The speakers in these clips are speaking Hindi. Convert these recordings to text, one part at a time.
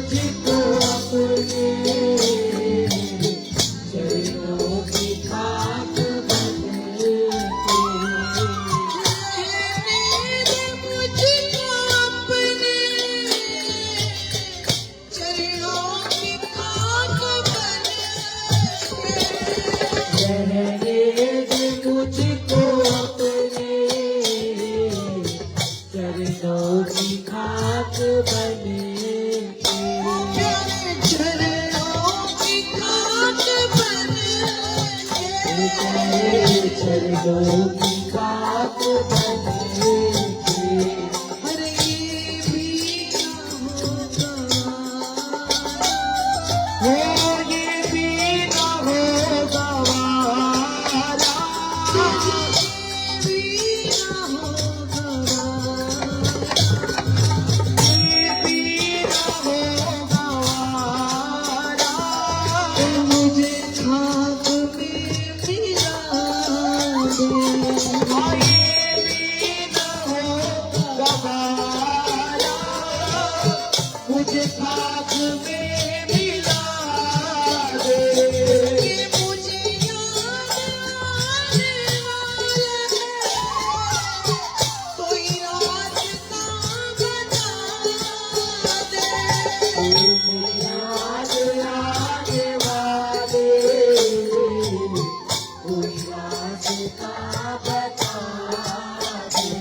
मुझको अपने चरणों की खाक बना दे। मुझको अपने चरणों की खाक बना दे। रहने दे मुझको अपने चरणों की खाक बने चरणों की खाक बने। अरे ये भी हो ये भी न हो गवारा, ये भी न हो गवारा, ये भी न हो गवारा। मुझे खाक में मिला दे। हाँ, ये भी न हो गवारा, मुझे खाक में मिला दे। ये मुझे याद आने वाला है, कोई रास्ता बता दे। मुझे याद आने वाले कोई रास्ता बता दे।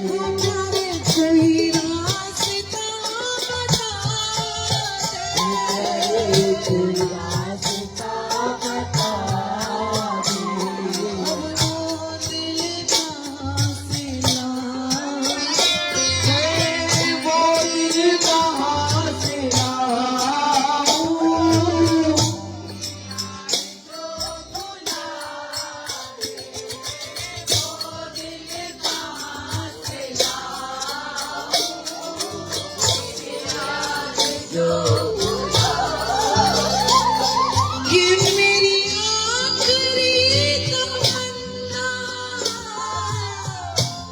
कोई रास्ता बता दे। कोई रास्ता बता दे। अब वो दिल कहाँ से लाऊं? वो दिल कहाँ से लाऊं? ये मेरी आखिरी तमन्ना,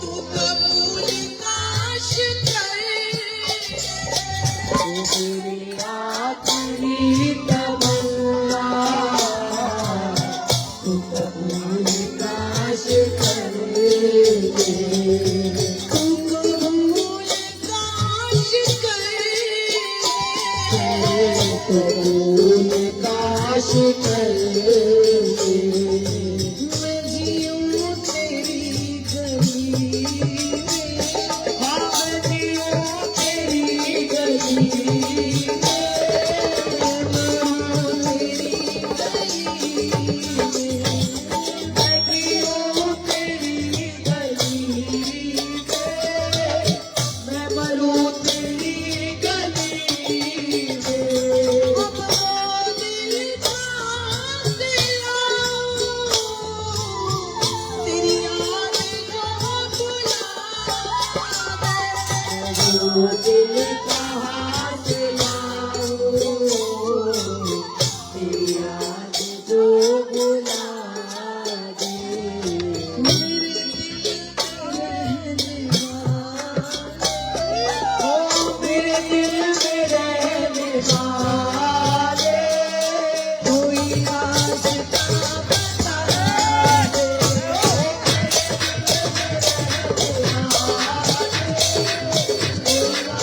तू कबूल काश कर। मेरी आखिरी तमन्ना, तू कबूल काश कर। तू कबूल काश कर। कबूल काश कर। मैं जीऊं तेरी गली में। हाँ, मैं जीऊं तेरी गली में। मैं मरूं तेरी गली में। मैं जीऊं तेरी गली में। मैं मरूं तेरी गली में। अब वो दिल कहाँ से लाऊं? तेरी याद को बुला दे। वो दिल कहाँ से लाऊं? तेरी याद को बुला दे। मेरे दिल में रहने वाले, ओ मेरे दिल में रहने वाले, कोई रास्ता बता दे। कोई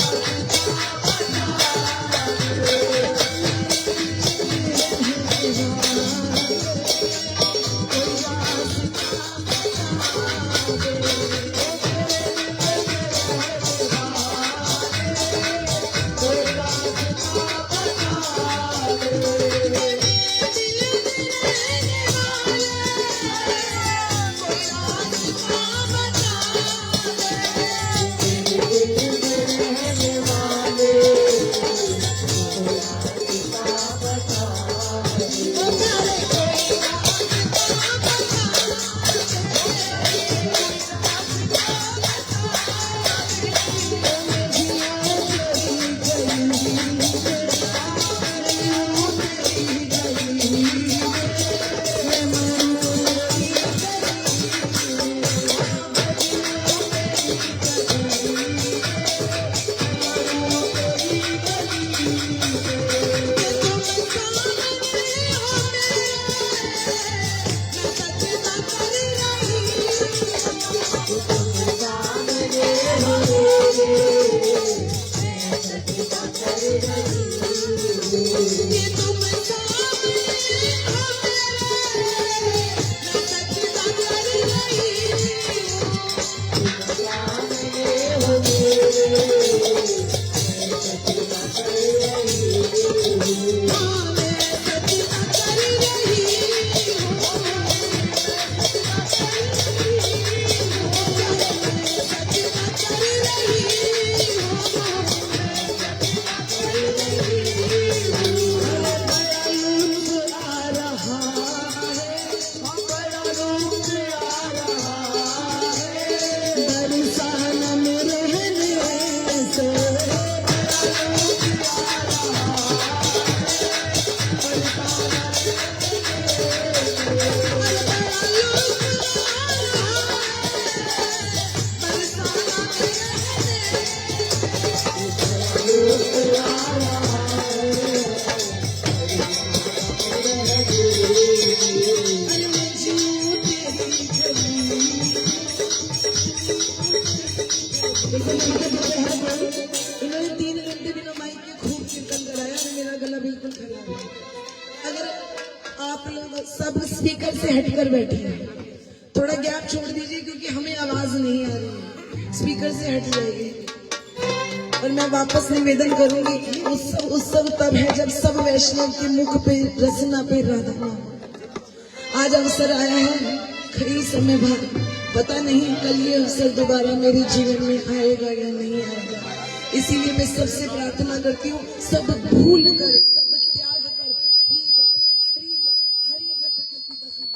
रास्ता इन्होंने 3 घंटे बिना माइक के खूब कीर्तन कराया और मेरा गला बिल्कुल खराब है। अगर आप लोग सब स्पीकर से हटकर बैठे हैं, थोड़ा गैप छोड़ दीजिए क्योंकि हमें आवाज नहीं आ रही है, स्पीकर से हट जाएगी। और मैं वापस निवेदन करूंगी, उत्सव तब है जब सब वैष्णव के मुख पे रसना पे राधा नाम। आज अवसर आया है, खड़ी समय भर, पता नहीं कल ये अवसर दोबारा मेरे जीवन में आएगा या नहीं आएगा। इसीलिए मैं सबसे प्रार्थना करती हूँ, सब भूल कर, सब त्याग कर, हरि जप, हरि जप, क्योंकि बस यही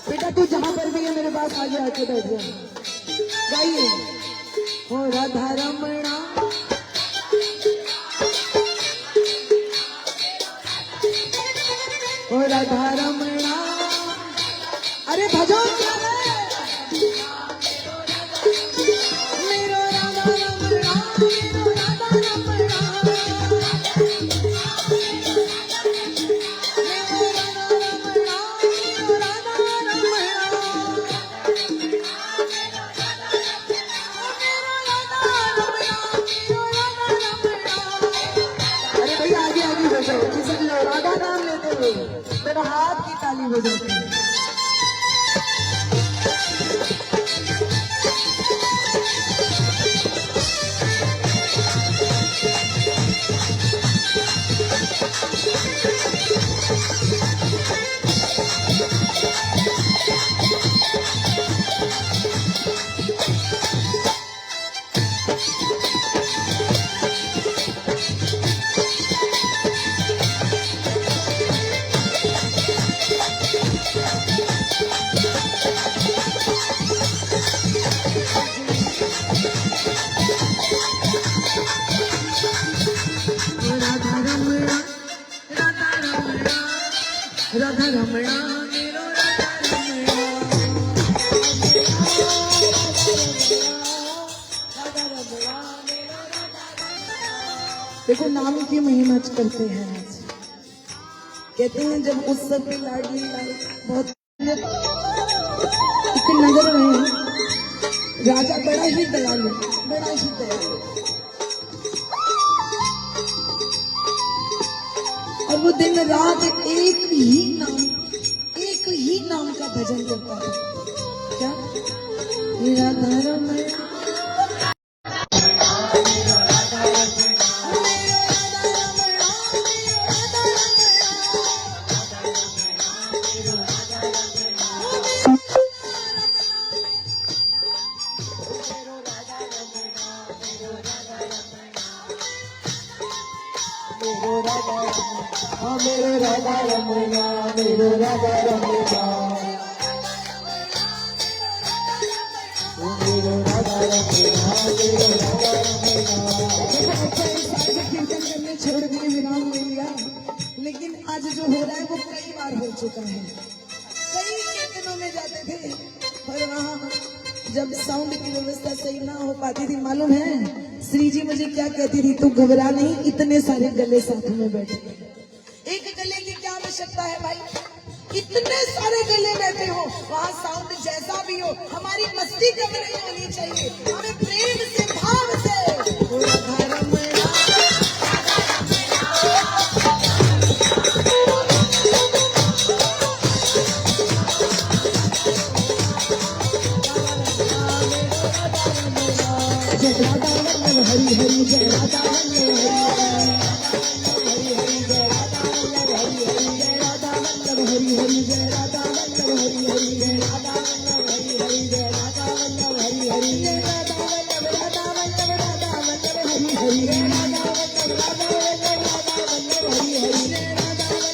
तेरा तू जहाँ पर भी है मेरे पास आगे आके बैठ जा, गाइए। हो राधा रमणा, हो राधा रमणा, अरे भजो क्या है मेरो राधा रमणा, मेरो राधा रमणा, राधा नाम लेते हुए मेरा हाथ की ताली बजाते हैं। राधा रमणा, मेरो राधा रमणा, राधा रमणा, मेरो राधा रमणा। देखो नाम की महिमा करते हैं आज। कहते हैं जब उत्सव में लाडली बहुत एक नगर में राजा बड़ा ही दयालु, बड़ा ही दयालु, और वो दिन रात एक ही नाम का भजन करता था। क्या? राधा रमणा, मेरो राधा रमणा, मेरो राधा रमणा, मेरो राधा रमणा, मेरो राधा रमणा। कीर्तन करने छोड़ दिए, विराम ले लिया, लेकिन आज जो हो रहा है वो कई बार हो चुका है। कई कीर्तनों में जाते थे और वहाँ जब साउंड की व्यवस्था सही ना हो पाती थी, मालूम है श्री जी मुझे क्या कहती थी, तू घबरा नहीं, इतने सारे गले साथ में बैठे, एक गले की क्या आवश्यकता है भाई, इतने सारे गले बैठे हो, वहाँ साउंड जैसा भी हो, हमारी मस्ती कम नहीं होनी चाहिए। हमें प्रेम से, भाव से पूरा धर्म हरि हरि जय राधा वल्लभ हरि हरि जय राधा वल्लभ हरि हरि जय राधा वल्लभ हरि हरि जय राधा वल्लभ हरि हरि जय राधा वल्लभ हरि हरि जय राधा वल्लभ हरि हरि जय राधा वल्लभ राधा वल्लभ राधा वल्लभ हरि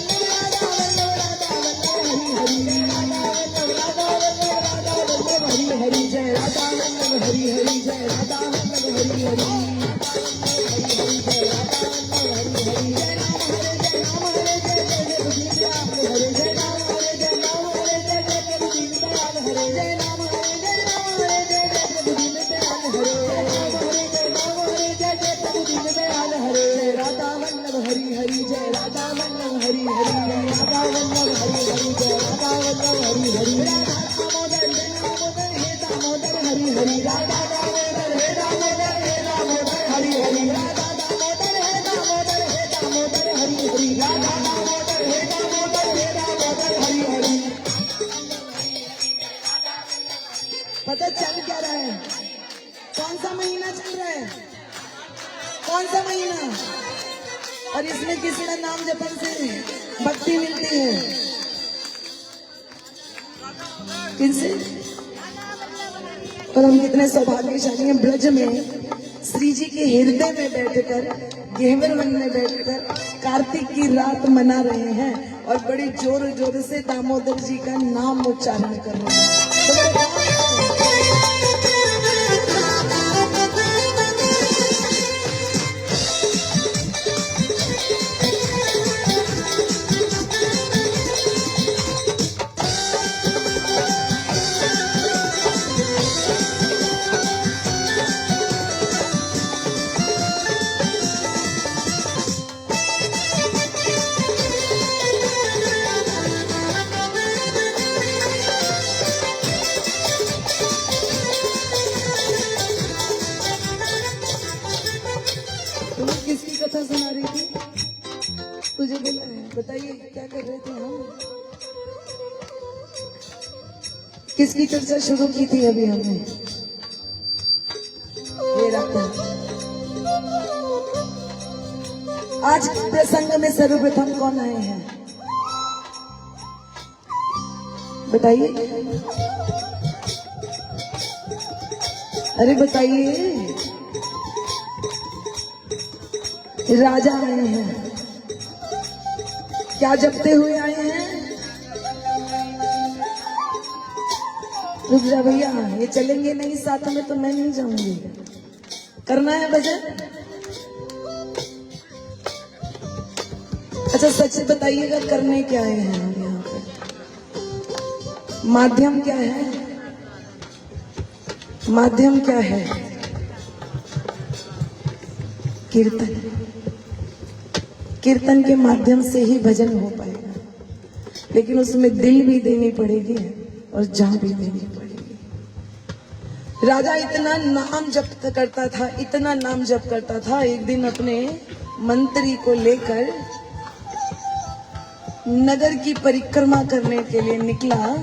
हरि जय राधा वल्लभ राधा वल्लभ राधा वल्लभ हरि हरि जय राधा वल्लभ राधा वल्लभ राधा वल्लभ हरि हरि जय राधा वल्लभ राधा वल्लभ राधा वल्लभ हरि हरि जय राधा वल्लभ हरि हरि जय राधा वल्लभ हरि हरि पता चल क्या रहा है? कौन सा महीना चल रहा है? कौन सा महीना? और इसमें किसी का नाम जपन से भक्ति मिलती है? किनसे? और हम कितने सौभाग्यशाली हैं, ब्रज में श्री जी के हृदय में बैठकर, गेहवर वन में बैठकर कार्तिक की रात मना रहे हैं और बड़ी जोर जोर से दामोदर जी का नाम उच्चारण कर रहे हैं। किसकी कथा सुना रही थी? तुझे बोला है, बताइए क्या कर रहे थे हम? किसकी चर्चा शुरू की थी अभी हमने? ये रखा। आज प्रसंग में सर्वप्रथम कौन आए हैं बताइए? अरे बताइए। राजा आए हैं। क्या जपते हुए आए हैं? रुक जा भैया, ये चलेंगे नहीं साथ में तो मैं नहीं जाऊंगी। करना है भजन? अच्छा सच बताइएगा, करने क्या आए हैं हम यहाँ पे? माध्यम क्या है? माध्यम क्या है? कीर्तन। कीर्तन के माध्यम से ही भजन हो पाएगा, लेकिन उसमें दिल भी देनी पड़ेगी और जान भी देनी पड़ेगी। राजा इतना नाम जप करता था, इतना नाम जप करता था। एक दिन अपने मंत्री को लेकर नगर की परिक्रमा करने के लिए निकला,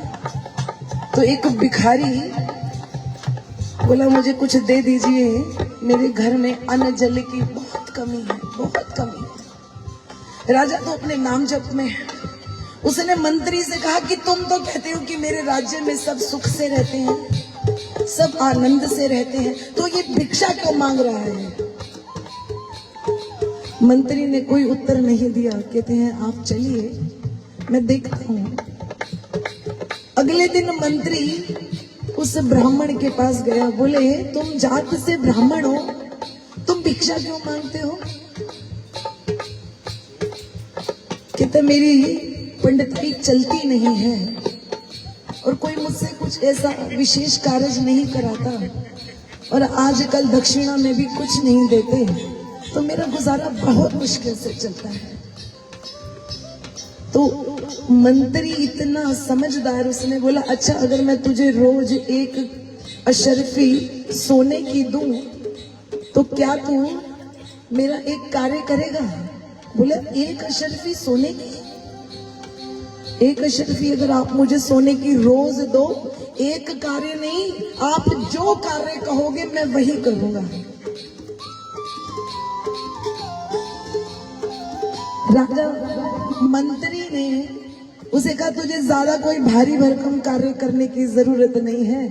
तो एक भिखारी बोला मुझे कुछ दे दीजिए, मेरे घर में अन्न जल की बहुत कमी है, बहुत कमी है। राजा तो अपने नाम जप में है। उसने मंत्री से कहा कि तुम तो कहते हो कि मेरे राज्य में सब सुख से रहते हैं, सब आनंद से रहते हैं, तो ये भिक्षा क्यों मांग रहा है? मंत्री ने कोई उत्तर नहीं दिया। कहते हैं आप चलिए, मैं देखता हूं। अगले दिन मंत्री उस ब्राह्मण के पास गया। बोले तुम जात से ब्राह्मण हो, तुम भिक्षा क्यों मांगते हो? कहते मेरी पंडिताई चलती नहीं है और कोई मुझसे कुछ ऐसा विशेष कार्य नहीं कराता, और आजकल दक्षिणा में भी कुछ नहीं देते, तो मेरा गुजारा बहुत मुश्किल से चलता है। तो मंत्री इतना समझदार, उसने बोला अच्छा अगर मैं तुझे रोज एक अशरफी सोने की दूं तो क्या तू मेरा एक कार्य करेगा? बोले एक अशरफी सोने की, एक अशरफी अगर आप मुझे सोने की रोज दो, एक कार्य नहीं, आप जो कार्य कहोगे मैं वही करूंगा। राजा मंत्री ने उसे कहा तुझे ज्यादा कोई भारी भरकम कार्य करने की जरूरत नहीं है,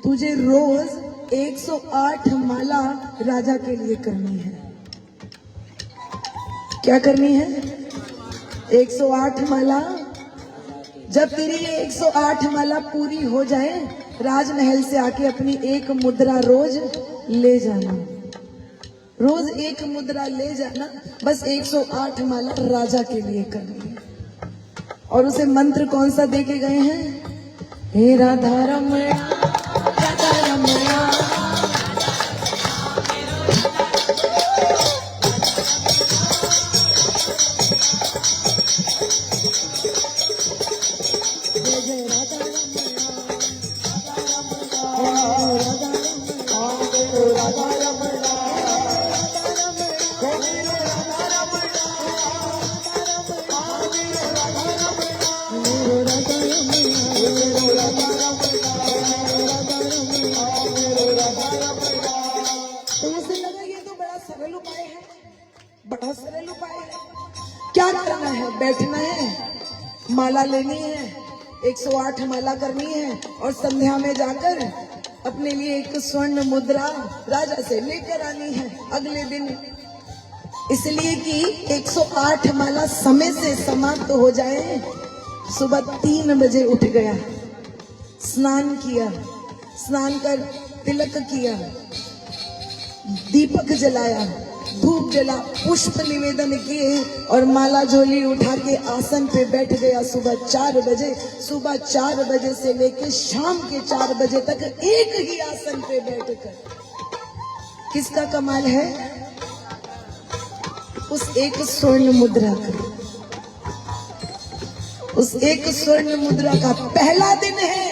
तुझे रोज 108 माला राजा के लिए करनी है। क्या करनी है? 108 माला। जब तेरी ये 108 माला पूरी हो जाए, राजमहल से आके अपनी एक मुद्रा रोज ले जाना, रोज एक मुद्रा ले जाना, बस 108 माला राजा के लिए करनी है। और उसे मंत्र कौन सा दे के गए हैं? हे राधा रमण, राधा रमण, बड़ा सरल उपाय है। क्या करना है? बैठना है, माला लेनी है, 108 माला करनी है और संध्या में जाकर अपने लिए एक स्वर्ण मुद्रा राजा से लेकर आनी है अगले दिन, इसलिए कि 108 माला समय से समाप्त हो जाए। सुबह 3 बजे उठ गया, स्नान किया, स्नान कर तिलक किया, दीपक जलाया, धूप जला, पुष्प निवेदन किए और माला झोली उठा के आसन पे बैठ गया। सुबह 4 बजे, सुबह 4 बजे से लेके शाम के 4 बजे तक एक ही आसन पे बैठकर। किसका कमाल है? उस एक स्वर्ण मुद्रा का, उस एक स्वर्ण मुद्रा का पहला दिन है।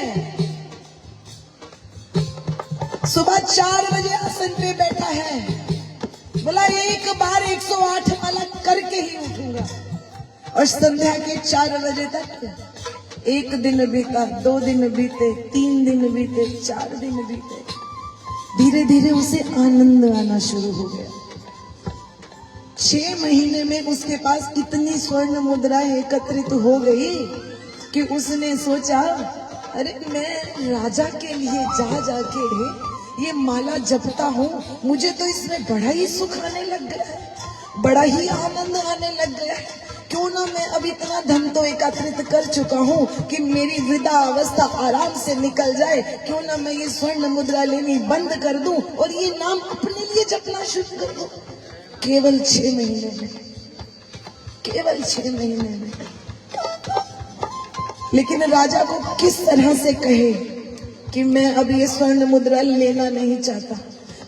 सुबह 4 बजे आसन पे बैठा है, बोला एक बार 108 माला करके ही उठूंगा। और संध्या के 4 बजे तक एक दिन बीता, 2 दिन बीते, 3 दिन बीते, 4 दिन बीते। धीरे धीरे उसे आनंद आना शुरू हो गया। 6 महीने में उसके पास इतनी स्वर्ण मुद्राएं एकत्रित हो गई कि उसने सोचा अरे मैं राजा के लिए जा जाके ये माला जपता हूँ, मुझे तो इसमें बड़ा ही सुख आने लग गया है, बड़ा ही आनंद आने लग गया है। क्यों ना मैं अब इतना धन तो एकत्रित कर चुका हूँ कि मेरी वृद्धा अवस्था आराम से निकल जाए, क्यों ना मैं ये स्वर्ण मुद्रा लेनी बंद कर दूं और ये नाम अपने लिए जपना शुरू कर दूं। केवल 6 महीने में, केवल 6 महीने में। लेकिन राजा को किस तरह से कहे कि मैं अब ये स्वर्ण मुद्रा लेना नहीं चाहता,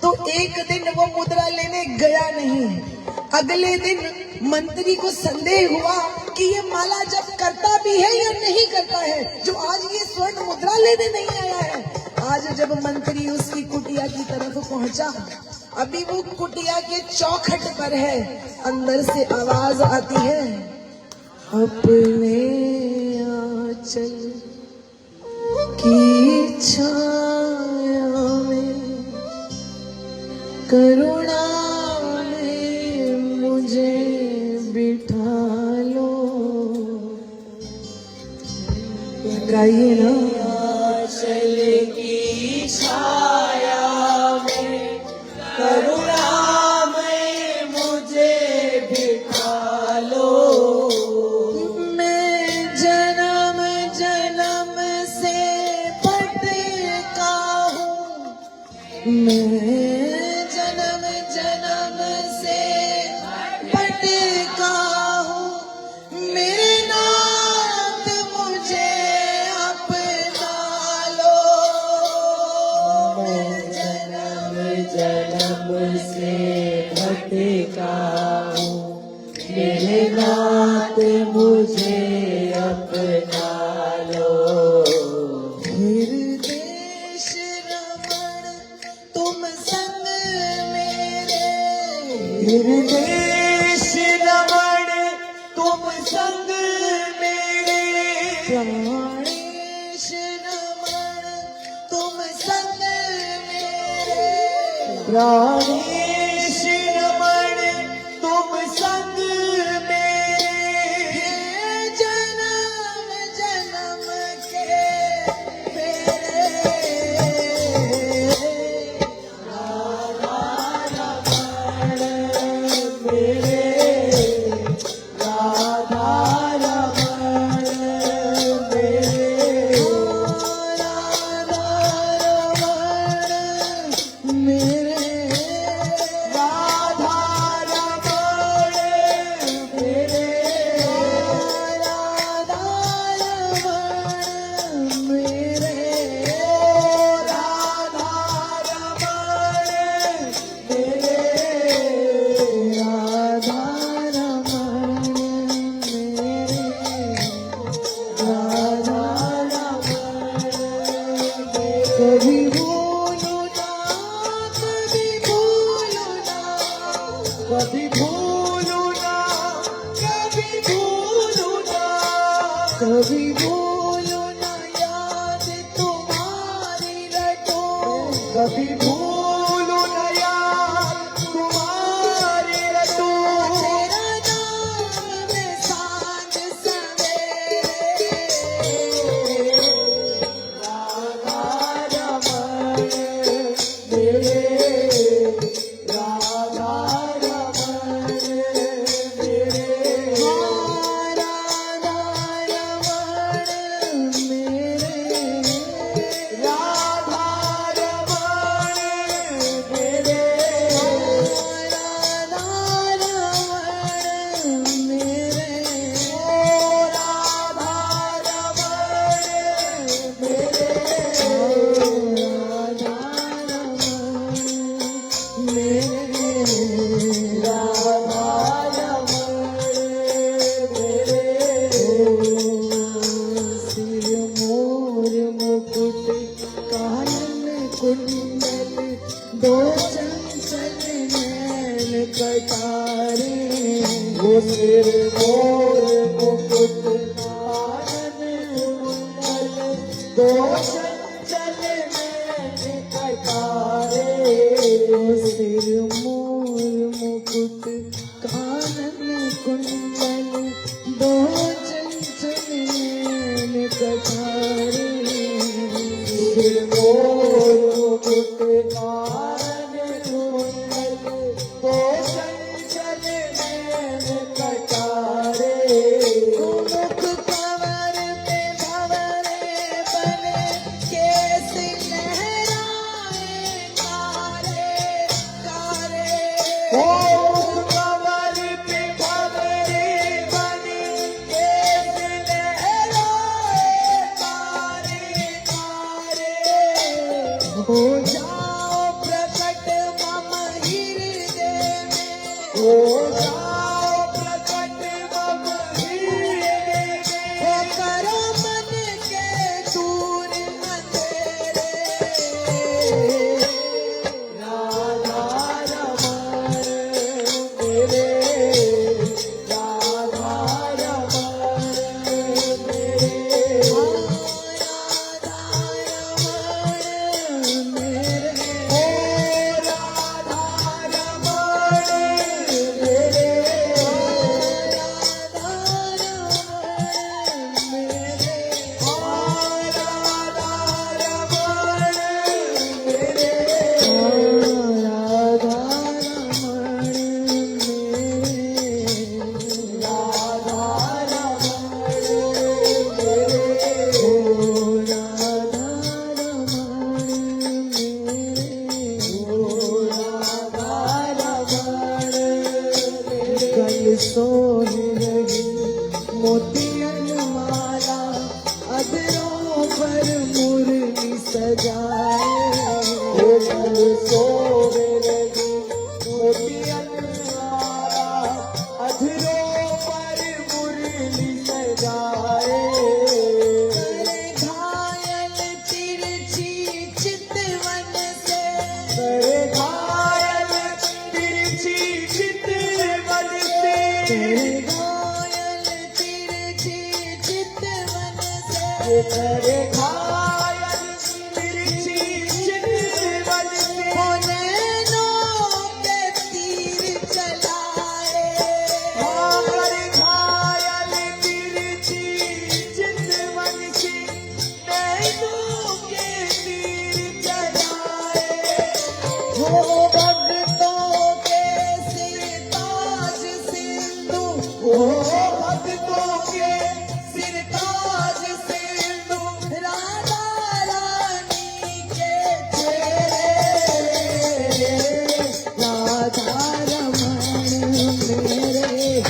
तो एक दिन वो मुद्रा लेने गया नहीं। अगले दिन मंत्री को संदेह हुआ कि ये माला जब करता भी है या नहीं करता है, जो आज ये स्वर्ण मुद्रा लेने नहीं आया है। आज जब मंत्री उसकी कुटिया की तरफ पहुंचा, अभी वो कुटिया के चौखट पर है, अंदर से आवाज आती है, अपने आंचल की छाया में करुणा में मुझे बिठा लो। गाइए ना। आंचल की छाया में करुणा में मुझे बिठा लो। मैं जन्म जन्म से भटका हूँ, मेरे नाथ मुझे अपना लो। प्राणेश नमन तुम संग मेरे, प्राणेश नमन तुम संग मेरे, जन्म जन्म के फेरे। मेरे राधा रमण मेरे, मेरे राधा रमण मेरे, राधा रमण मेरे, राधा रमण मेरे, राधा रमण मेरे, राधा कभी भूलू ना, कभी भूलू ना, कभी भूलू ना, कभी भूलू ना, कभी भूलू ना याद तुम्हारी रटो, कभी भूलू न याद तुम्हारी रटो, तेरा नाम में सांझ सवेरे, राधा रमण मेरे, राधा रमण मेरे, राधा रमण मेरे, राधा रमण मेरे, राधा रमण मेरे, राधा रमण मेरे, कुंडल दो चंचल नैन कटारे, वो सिर मोर मुकुट कानन कुंडल, दो चंचल नैन कटारे, सिर मोर मुकुट कानन कुंडल दो चंचल नैन कटारे, सिर मोर मुकुट कानन कुंडल, दो चंचल नैन कटारे, मुख कवर पे भंवरे बने, केस लहराए कारे कारे, ओ कमर पे भंवरे बने, केस लहराए कारे कारे, हो जाओ प्रकट मम हृदय में, हो जाओ प्रकट मम हृदय हो में, करो मन के दूर अंधेरे, राधा रमण मेरे, राधा रमण मेरे, राधा रमण मेरे, ये करे घायल तिरछी चितवन से नैनों के तीर चलाए, करे घायल तिरछी चितवन से नैनों के तीर चलाए। वो भक्तों के सिर ताज सिंधु, ओ भक्तों के सिर ताज सिंधु, राधा रानी के चेहरे, राधा रमण मेरे,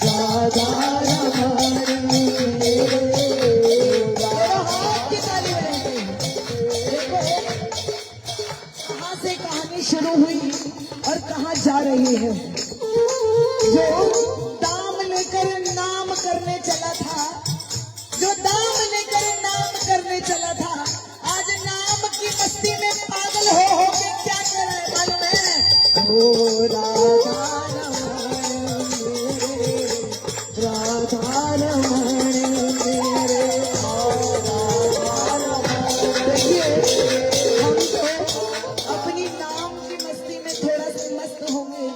राधा रमण मेरे। हाथ की ताली बजाते हैं। देखो कहाँ से कहानी शुरू हुई और कहाँ जा रही है। जो दाम लेकर नाम करने चला था, जो दाम लेकर नाम करने चला था, आज नाम की मस्ती में पागल हो के क्या कर रहा है मालूम है? ओ राधा रमण मेरे, राधा रमण मेरे, देखिए हम तो अपनी नाम की मस्ती में थोड़ा सा मस्त होंगे,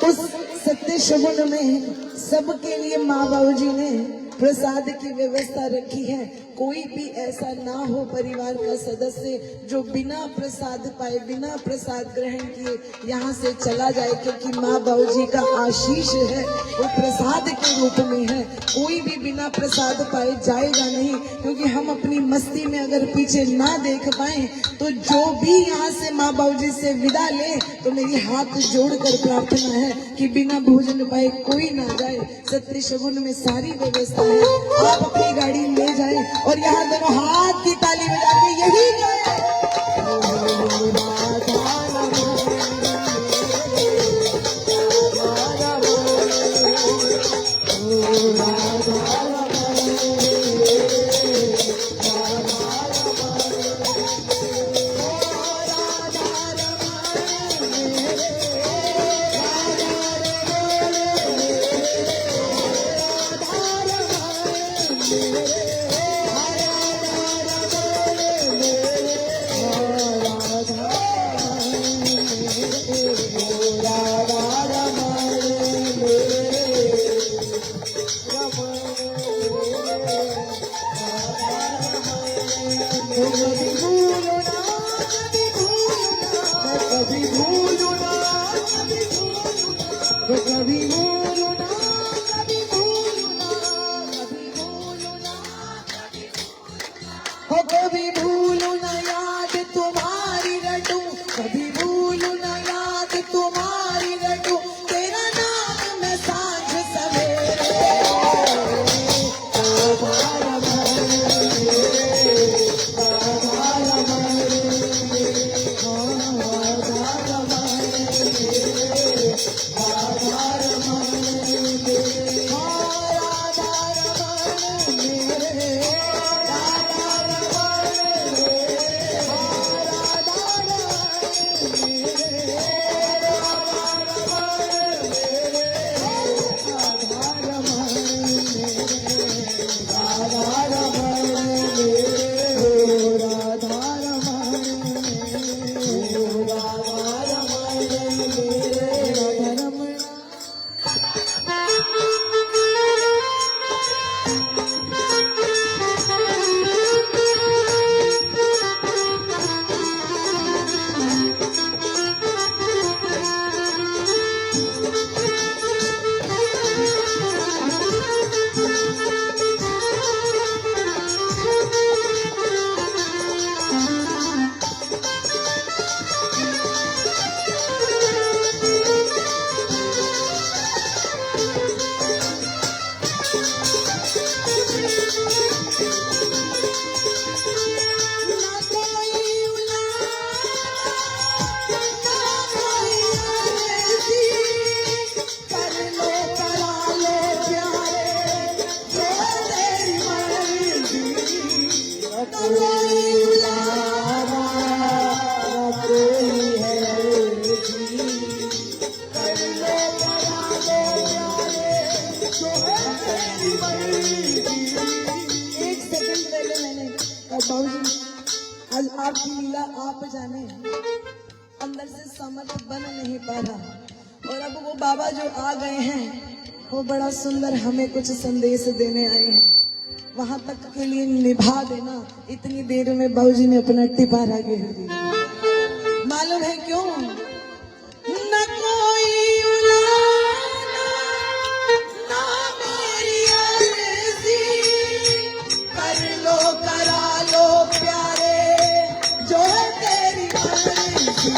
उस सत्य शगुन में सबके लिए माँ बाबू जी ने प्रसाद की व्यवस्था रखी है। कोई भी ऐसा ना हो परिवार का सदस्य जो बिना प्रसाद पाए, बिना प्रसाद ग्रहण किए यहाँ से चला जाए, क्योंकि माँ बाबू जी का आशीष है वो प्रसाद के रूप में है। कोई भी बिना प्रसाद पाए जाएगा नहीं, क्योंकि हम अपनी मस्ती में अगर पीछे ना देख पाए तो जो भी यहाँ से माँ बाबू जी से विदा ले तो मेरी हाथ जोड़कर प्रार्थना है कि बिना भोजन पाए कोई ना जाए। सत्य शगुन में सारी व्यवस्था है, आप अपनी गाड़ी ले जाएं और यहाँ दोनों हाथ की ताली बजा के यही गाएं। कभी भूलू ना, कभी भूलू ना, कभी भूलू ना, हो कभी भूलू ना याद तुम्हारी रटूं, कभी भूलू ना याद तुम्हारी रटूं, तेरा नाम मैं सांझ सवेरे। Thank you. बाबूजी आज आपकी लीला आप जाने, अंदर से समझ बन नहीं पा रहा। और अब वो बाबा जो आ गए हैं वो बड़ा सुंदर हमें कुछ संदेश देने आए हैं, वहां तक के लिए निभा देना। इतनी देर में बाबूजी ने अपना टिपारा घेर दिया। मालूम है क्यों? न कोई उलाना, ना मेरी अर्जी, कर लो करा लो प्यारे जो है तेरी मर्जी,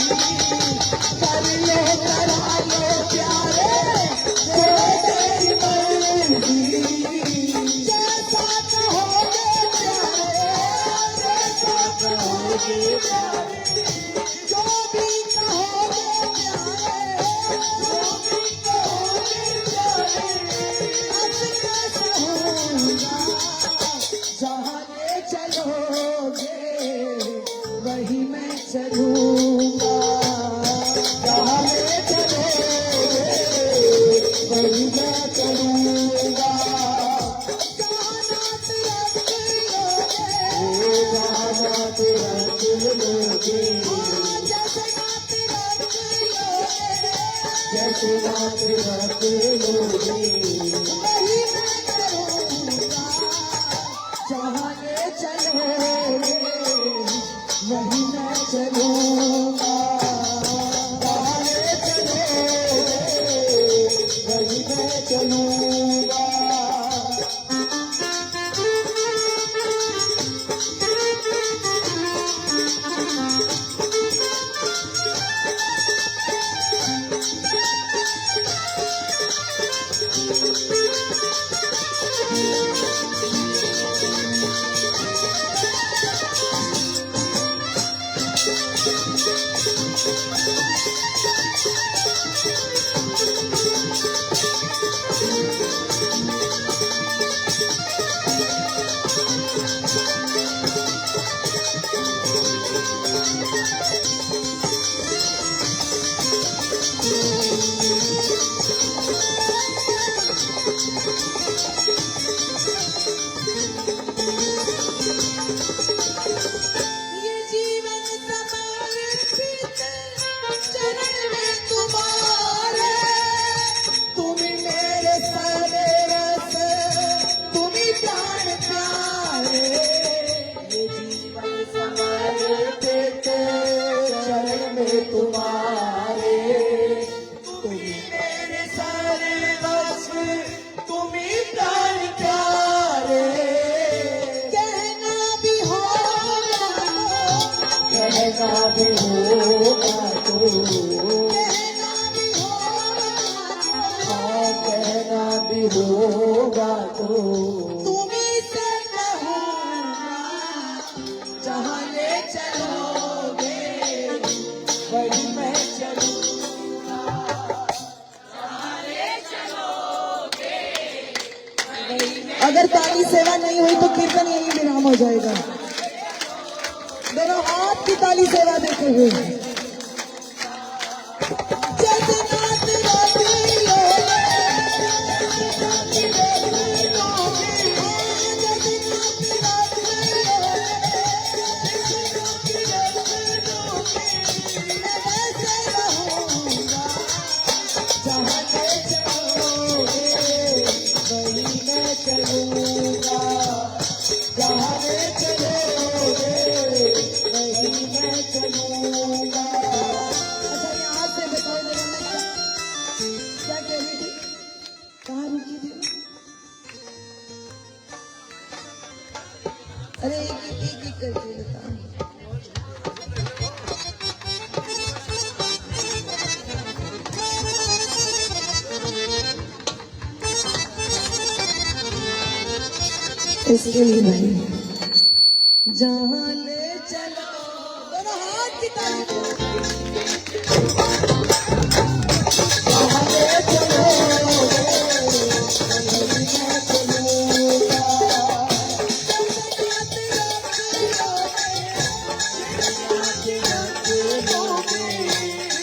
कर लो करा लो प्यारे जो है तेरी मर्जी, जैसा कहोगे प्यारे, जैसा कहोगे प्यारे, जो भी कहोगे प्यारे, जो भी कहोगे प्यारे, अब कैसे होगा, जहाँ ले चलोगे वही मैं चलूंगा, जहाँ ले चलोगे वही मैं चलूंगा, जहाँ नाच रख लोगे, जहाँ नाच रख लोगे, जैसे नाच रख लोगे, जैसे नाच रख लोगे, वही मैं करूँगा, जहाँ ले चलोगे वही मैं चलूँगा, जहाँ ले चलोगे वही मैं चलूँगा। ये जीवन समर्पित चरण में तुम्हारे, तुम मेरे सारे रस, तुम ही प्राण प्यारे, ये जीवन समर्पित चरण में तुम्हारे, तुम ही मेरे सारे रस, तुम ही प्राण प्यारे, कहना भी होगा तो, कहना भी होगा तो, तुम्हीं से कहूँगा, जहाँ ले चलोगे वही मैं चलूँगा, जहाँ ले चलोगे वही मैं। अगर ताली सेवा नहीं हुई तो कीर्तन यही विराम हो जाएगा। दोनों हाथ की ताली सेवा देते हुए, जैसे नाच रख लोगे, जैसे नाच रख लोगे, जैसे नाच रख लोगे, मैं वैसे रहूँगा, जहाँ ले चलोगे वही मैं चलूँगा, जहाँ ले चलोगे वही मैं चलूँगा। अच्छा यहाँ से बताओ जरा, मैं क्या कह रही थी, कहाँ रुकी थी? अरे एक करके बताओ। इसके लिए भाई जहाँ ले चलो, दोनों हाथ की ताली, जहाँ ले चलो वही मैं चलूँगा,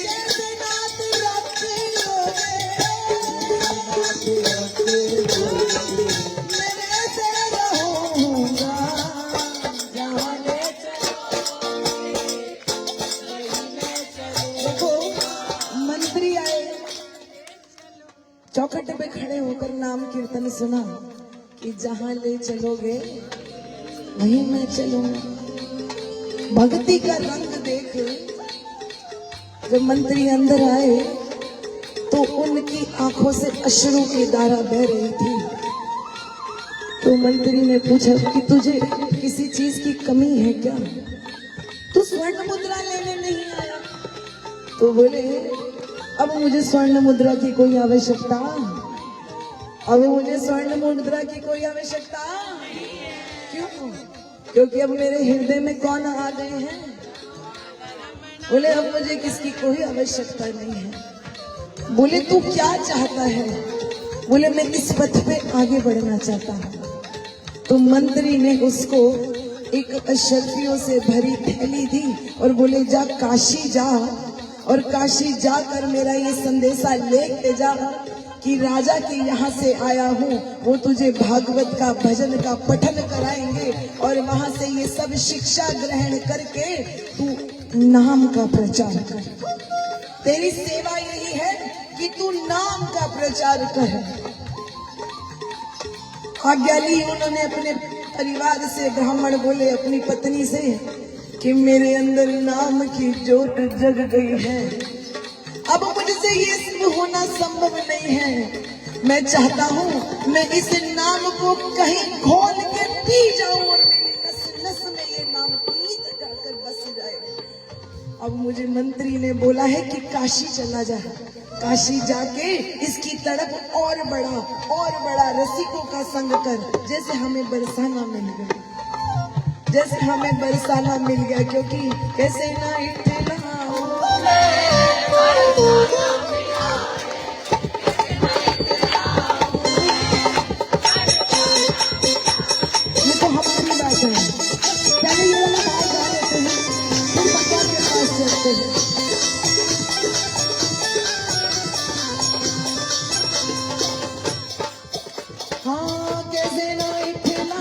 जैसे नाच रख लोगे, मैं वैसे रहूँगा, जहाँ सुना कि जहां ले चलोगे वहीं मैं चलूंगा। भक्ति का रंग देख जब मंत्री अंदर आए तो उनकी आंखों से अश्रु की धारा बह रही थी। तो मंत्री ने पूछा कि तुझे किसी चीज की कमी है क्या? तू स्वर्ण मुद्रा लेने नहीं आया? तो बोले अब मुझे स्वर्ण मुद्रा की कोई आवश्यकता, अब मुझे स्वर्ण मुद्रा की कोई आवश्यकता क्यों? क्योंकि अब मेरे हृदय में कौन आ गए हैं? बोले अब मुझे किसकी कोई आवश्यकता नहीं है। बोले तू क्या चाहता है? बोले मैं इस पथ पे आगे बढ़ना चाहता हूँ। तो मंत्री ने उसको एक अशर्फियों से भरी थैली दी और बोले जा काशी जा, और काशी जाकर मेरा ये संदेशा लेके जा कि राजा के यहाँ से आया हूँ, वो तुझे भागवत का भजन का पठन कराएंगे और वहां से ये सब शिक्षा ग्रहण करके तू नाम का प्रचार कर। तेरी सेवा यही है कि तू नाम का प्रचार कर। आज्ञा ली उन्होंने अपने परिवार से। ब्राह्मण बोले अपनी पत्नी से कि मेरे अंदर नाम की ज्योत जग गई है, अब मुझसे ये सब होना संभव नहीं है। मैं चाहता हूँ मैं इस नाम को कहीं घोल के पी जाऊं और मेरी नस नस में ये नाम पीत जाकर बस जाए। अब मुझे मंत्री ने बोला है कि काशी चला जा, काशी जाके इसकी तड़प और बड़ा रसिकों का संग कर, जैसे हमें बरसाना मिल गया, जैसे हमें बरसाना मिल गया। क्योंकि कैसे ना इतना ये तो हमारी बात है। पहले ये वाला बाहर जा लेते हैं, फिर भगवान के पास चलते हैं। हाँ कैसे ना इतना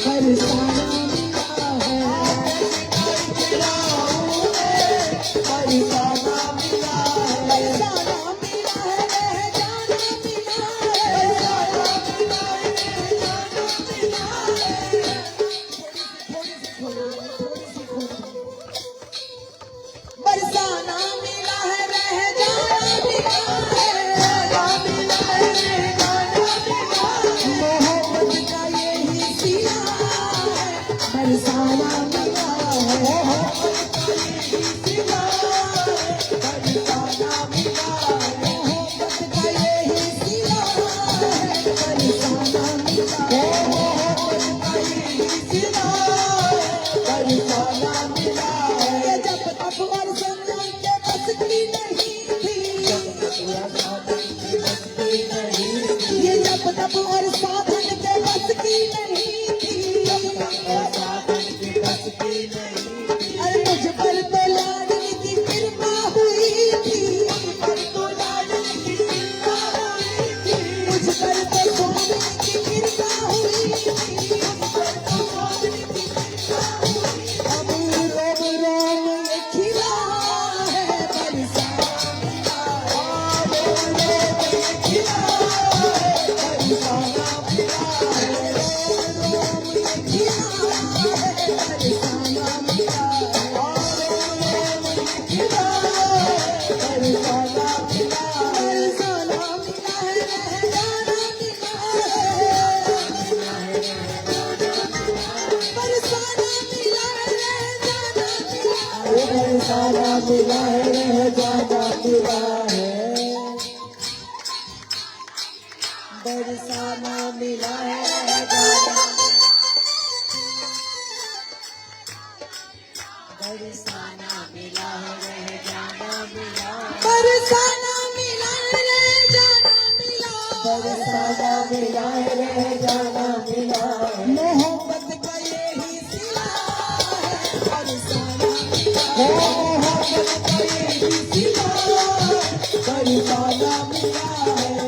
बरसाना मिला है, बरसाना मिला है, बरसाना मिला है, जाना मिला है, बरसाना मिला है। बरसाना मिला है, रह जाना मिला है, मोहब्बत का यही सिला है। बरसाना मिला है, मोहब्बत का यही सिला है, बरसाना मिला है, मोहब्बत का यही सिला है, बरसाना मिला है, मोहब्बत का यही सिला है, बरसाना मिला है। जब तक और संगम के बस की नहीं थी, ये जब तक और साधन के बस की नहीं थी, अरे मुझ पर तो लाडली की कृपा हुई थी, मुझ पर तो लाडली की कृपा हुई थी, मुझ पर तो स्वामी की कृपा हुई थी, मुझ पर तो स्वामी की कृपा हुई थी। अब रोम रोम ये खिला है बरसाना मिला है, रोम रोम ये खिला है बरसाना मिला है, रोम रोम ये खिला है बरसाना मिला है, रोम रोम ये खिला है बरसाना मिला है, बरसाना मिला है, रह जाना मिला है, बरसाना मिला है, रह जाना मिला है, बरसाना मिला है, रह जाना मिला है, बरसाना मिला है, रह जाना, बरसाना मिला है, रह जाना मिला, बरसाना मिला है, रह जाना मिला, बरसाना मिला है, रह जाना मिला, मोहब्बत का यही सिला है, बरसाना मिला है, मोहब्बत का यही सिला है, बरसाना मिला है।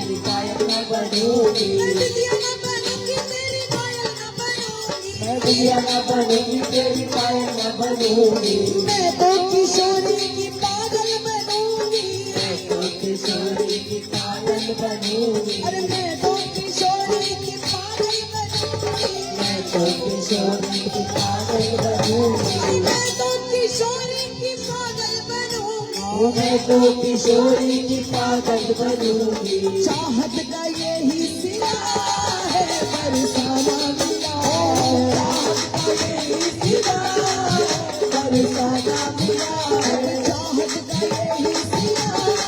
तेरी पायल न बनूंगी, मैं बिंदिया न बनूंगी तेरी पायल न बनूंगी, मैं बिंदिया न बनूंगी तेरी पायल न बनूंगी, मैं तो किशोरी की पागल बनूंगी, मैं तो किशोरी की पायल बनूंगी, अरे मैं तो किशोरी की पागल बनूंगी, मैं तो किशोरी की पागल बनूंगी, मैं तो किशोरी की पागल बनूंगी, मैं तो किशोरी की पागल बनूंगी। चाहत का यही सिला है बरसाना मिला है, चाहत का यही सिला है बरसाना मिला है, चाहत का यही सिला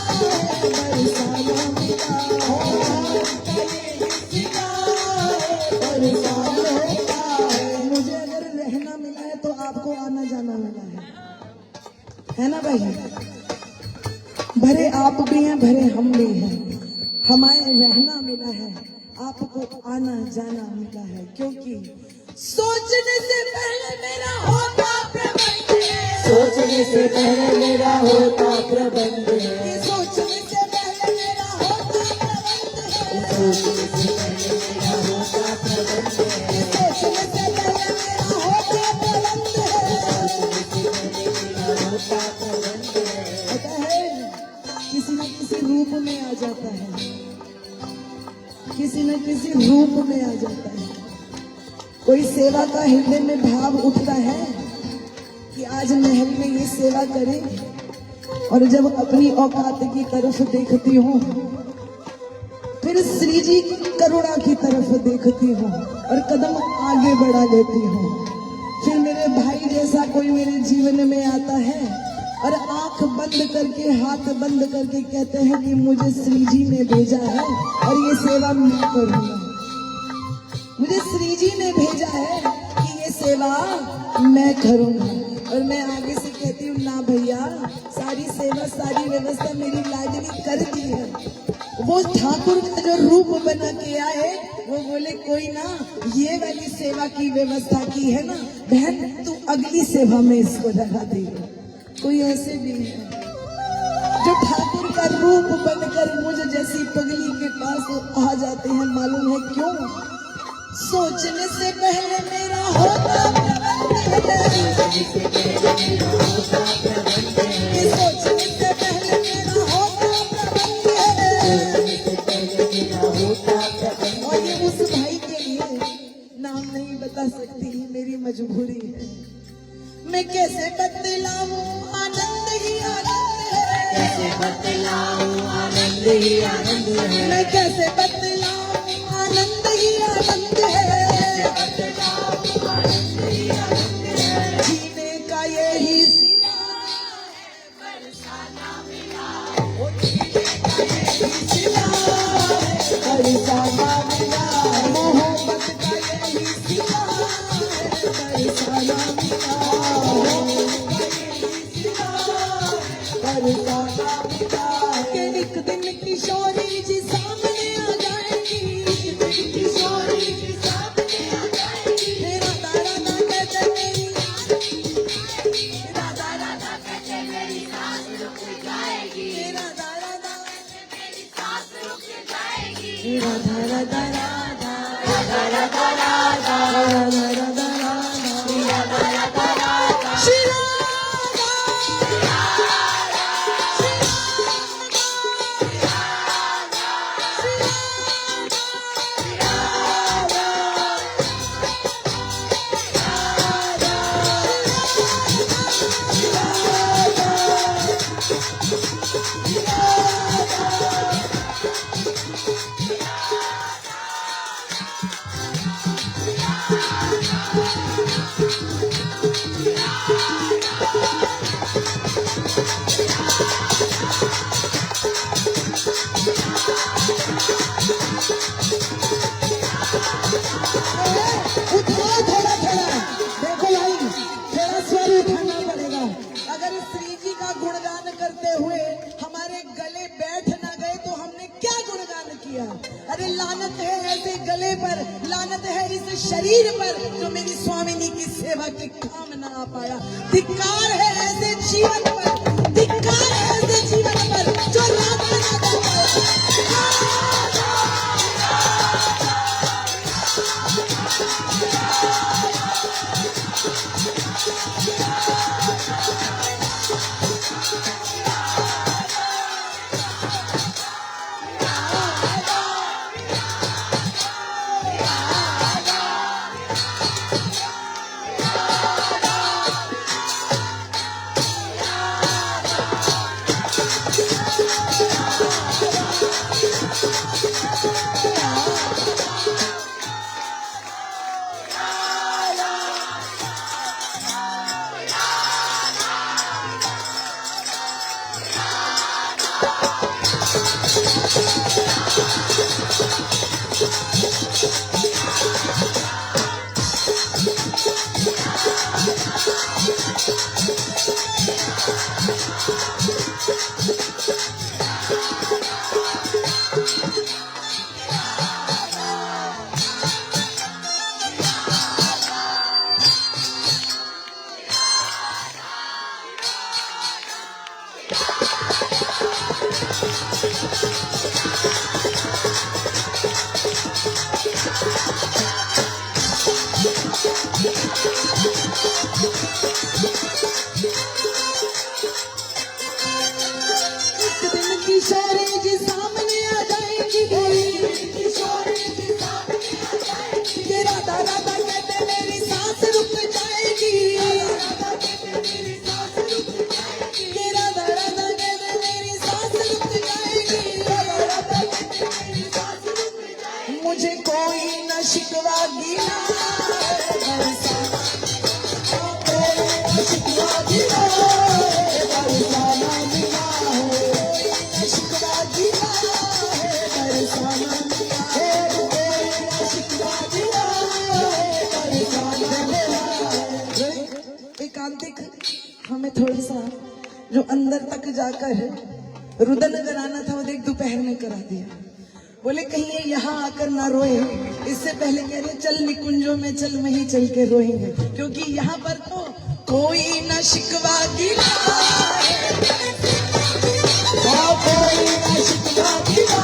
है बरसाना मिला है, चाहत का यही सिला है बरसाना मिला है। मुझे अगर रहना मिला है तो आपको आना जाना मिला है ना भाई? भरे आप भी हैं, भरे हम भी हैं, हमारे रहना मिला है, आपको आना जाना मिला है, क्योंकि सोचने से पहले मेरा होता प्रबंध है, सोचने से पहले मेरा होता प्रबंध है, ये सोचने से पहले मेरा होता प्रबंध है, सोचने से पहले मेरा होता प्रबंध है, ये सोचने से पहले मेरा होता प्रबंध है। सोचने से पहले मेरा होता प्रबंध है। पता है किसी न किसी रूप में आ जाता है, किसी न किसी रूप में आ जाता है। कोई सेवा का हृदय में भाव उठता है कि आज महल में ये सेवा करें, और जब अपनी औकात की तरफ देखती हूँ फिर श्री जी की करुणा की तरफ देखती हूँ और कदम आगे बढ़ा लेती हूँ। फिर मेरे भाई जैसा कोई मेरे जीवन में आता है और आंख बंद करके हाथ बंद करके कहते हैं कि मुझे श्री जी ने भेजा है और ये सेवा मैं करूंगा, मुझे श्री जी ने भेजा है कि ये सेवा मैं करूंगा। और मैं आगे से कहती हूँ ना भैया, सारी सेवा सारी व्यवस्था मेरी लाडली कर दी है। वो ठाकुर का जो रूप बना के आए वो बोले कोई ना, ये वाली सेवा की व्यवस्था की है ना बहन, तू अगली सेवा में इसको लगा देगा। कोई ऐसे भी है जो ठाकुर का रूप बनकर मुझ जैसी पगली के पास आ जाते हैं। मालूम है क्यों? सोचने से पहले मेरा होता प्रबंध है, ये सोचने से पहले मेरा होता प्रबंध है। और ये उस भाई के लिए नाम नहीं बता सकती, मेरी मजबूरी है। मैं कैसे बतलाऊं आनंद ही आनंद है, कैसे बतलाऊं आनंद ही आनंद है, मैं कैसे बतलाऊं आनंद ही आनंद है, जीने का यही सिला है बरसाना मिला, ओ जीने का यही सिला है बरसाना मिला, मोहब्बत का यही सिला है बरसाना मिला, बरसाना मिला। के एक दिन किशोरी जी सामने आ जाएगी, किशोरी जी सामने आ जाएगी, मेरा दादा ना कहते मेरी राधा राधा कहते मेरी सांस रुक जाएगी, मेरा दादा ना कहते मेरी सांस रुक जाएगी, राधा राधा राधा राधा राधा राधा राधा राधा राधा राधा राधा श्री अरे लानत है ऐसे गले पर, लानत है इस शरीर पर जो मेरी स्वामिनी की सेवा के काम ना आ पाया। धिक्कार है ऐसे जीवन पर, धिक्कार है ऐसे जीवन पर जो राधा ना गा पाया। मुझे कोई न शिकवा गिला बरसाना, कोई न शिकवा गिला बरसाना मिला है, कोई न शिकवा गिला बरसाना मिला है, कोई न शिकवा गिला बरसाना मिला है। एकांतिक हमें थोड़ा सा जो अंदर तक जाकर रुदन कराना था वो देख दोपहर में करा दिया। बोले कहीं ये यहाँ आकर ना रोए, इससे पहले कह रहे चल निकुंजों में चल, वहीं चल के रोएंगे, क्योंकि यहाँ पर तो कोई न शिकवा गिला कोई न शिकवा गिला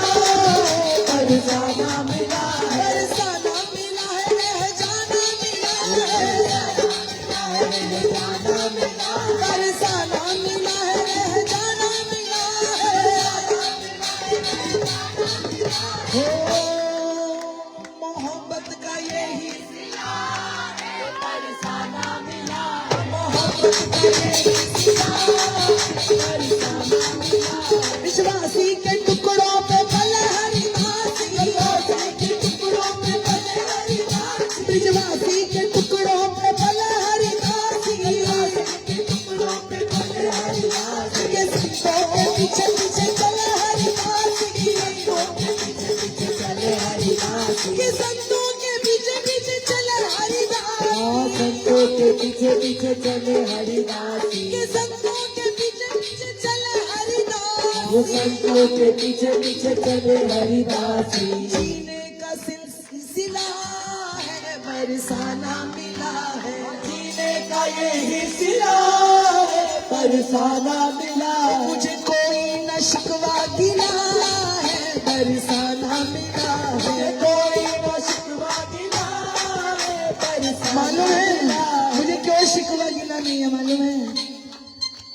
बरसाना मिला है, बरसाना मिला है, जाना मिला है, जाना मिला है, बरसाना मिला है, जाना मिला है। मोहब्बत का यही सिला है, बरसाना मिला, मोहब्बत का यही सिला बरसाना मिला। विश्वासी के टुकड़ों पे पले हरिदास, विश्वासी के टुकड़ों पे पले हरिदास, विश्वासी के टुकड़ों पे पले हरिदास, विश्वासी के टुकड़ों पे पले हरिदास, के संतों के पीछे पीछे चले हरिदास, के संतों के पीछे पीछे चले हरिदास, के संतों के पीछे पीछे चले हरिदास, संतों के पीछे पीछे चले हरिदास, के संतों के पीछे पीछे चले हरिदास, वो संतों के पीछे पीछे चले हरिदास। जीने का सिलसिला है, बरसाना मिला है, जीने का यही सिला है, बरसाना मिला, मुझे कोई न शिकवा गिला है, बरसाना मिला है, कोई न शिकवा गिला है, बरसाना। मालूम है मुझे क्यों शिकवा गिला नहीं है? मालूम है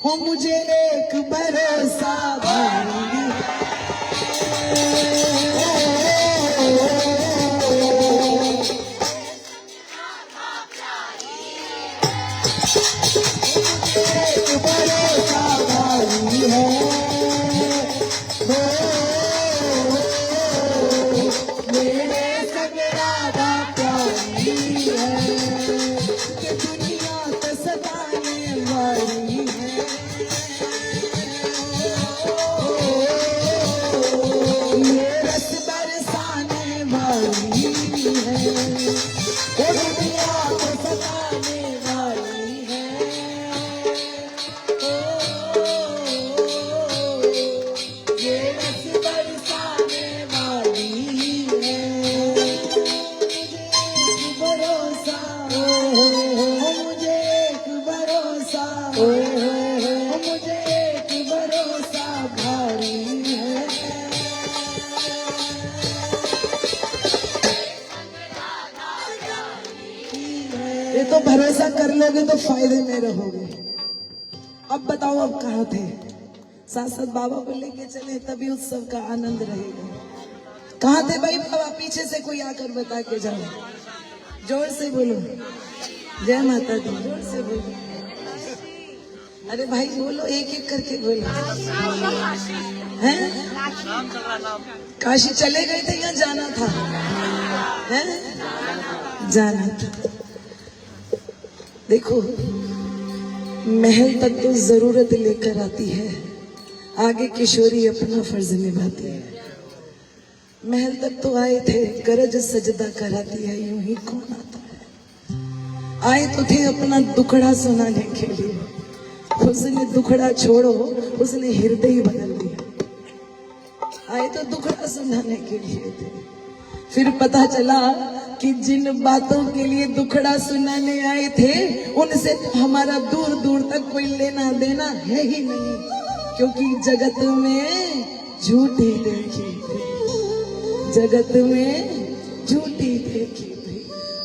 हो मुझे एक भरोसा भाई, एक भरोसा भाई है, मेरे संग राधा प्यारी है, कि दुनिया तो सताने वाली है, ये रस बरसाने वाली है, वो दुनिया तो सताने वाली है, ये रस बरसाने वाली है, भरोसा मुझे एक भरोसा, मुझे एक भरोसा भारी है। ये तो भरोसा कर लोगे तो फायदे में रहोगे। अब बताओ अब कहाँ थे? साथ साथ बाबा को लेके चले तभी उत्सव का आनंद रहेगा। कहाँ थे भाई बाबा? पीछे से कोई आकर बता के जाओ। जोर से बोलो जय माता दी, जोर से बोलो। अरे भाई बोलो, एक एक करके बोलो। हैं? काशी चले गए थे या जाना था? हैं? जाना था। देखो महल तक तो जरूरत लेकर आती है, आगे किशोरी अपना फर्ज निभाती है। महल तक तो आए थे, गरज सजदा कराती है, यूं ही कौन आता है। आए तो थे अपना दुखड़ा सुनाने के लिए, उसने दुखड़ा छोड़ो, उसने हृदय बदल दिया। आए तो दुखड़ा सुनाने के लिए थे, फिर पता चला कि जिन बातों के लिए दुखड़ा सुनाने आए थे उनसे तो हमारा दूर दूर तक कोई लेना देना है ही नहीं, क्योंकि जगत में झूठी देखी थी, जगत में झूठी देखी थी।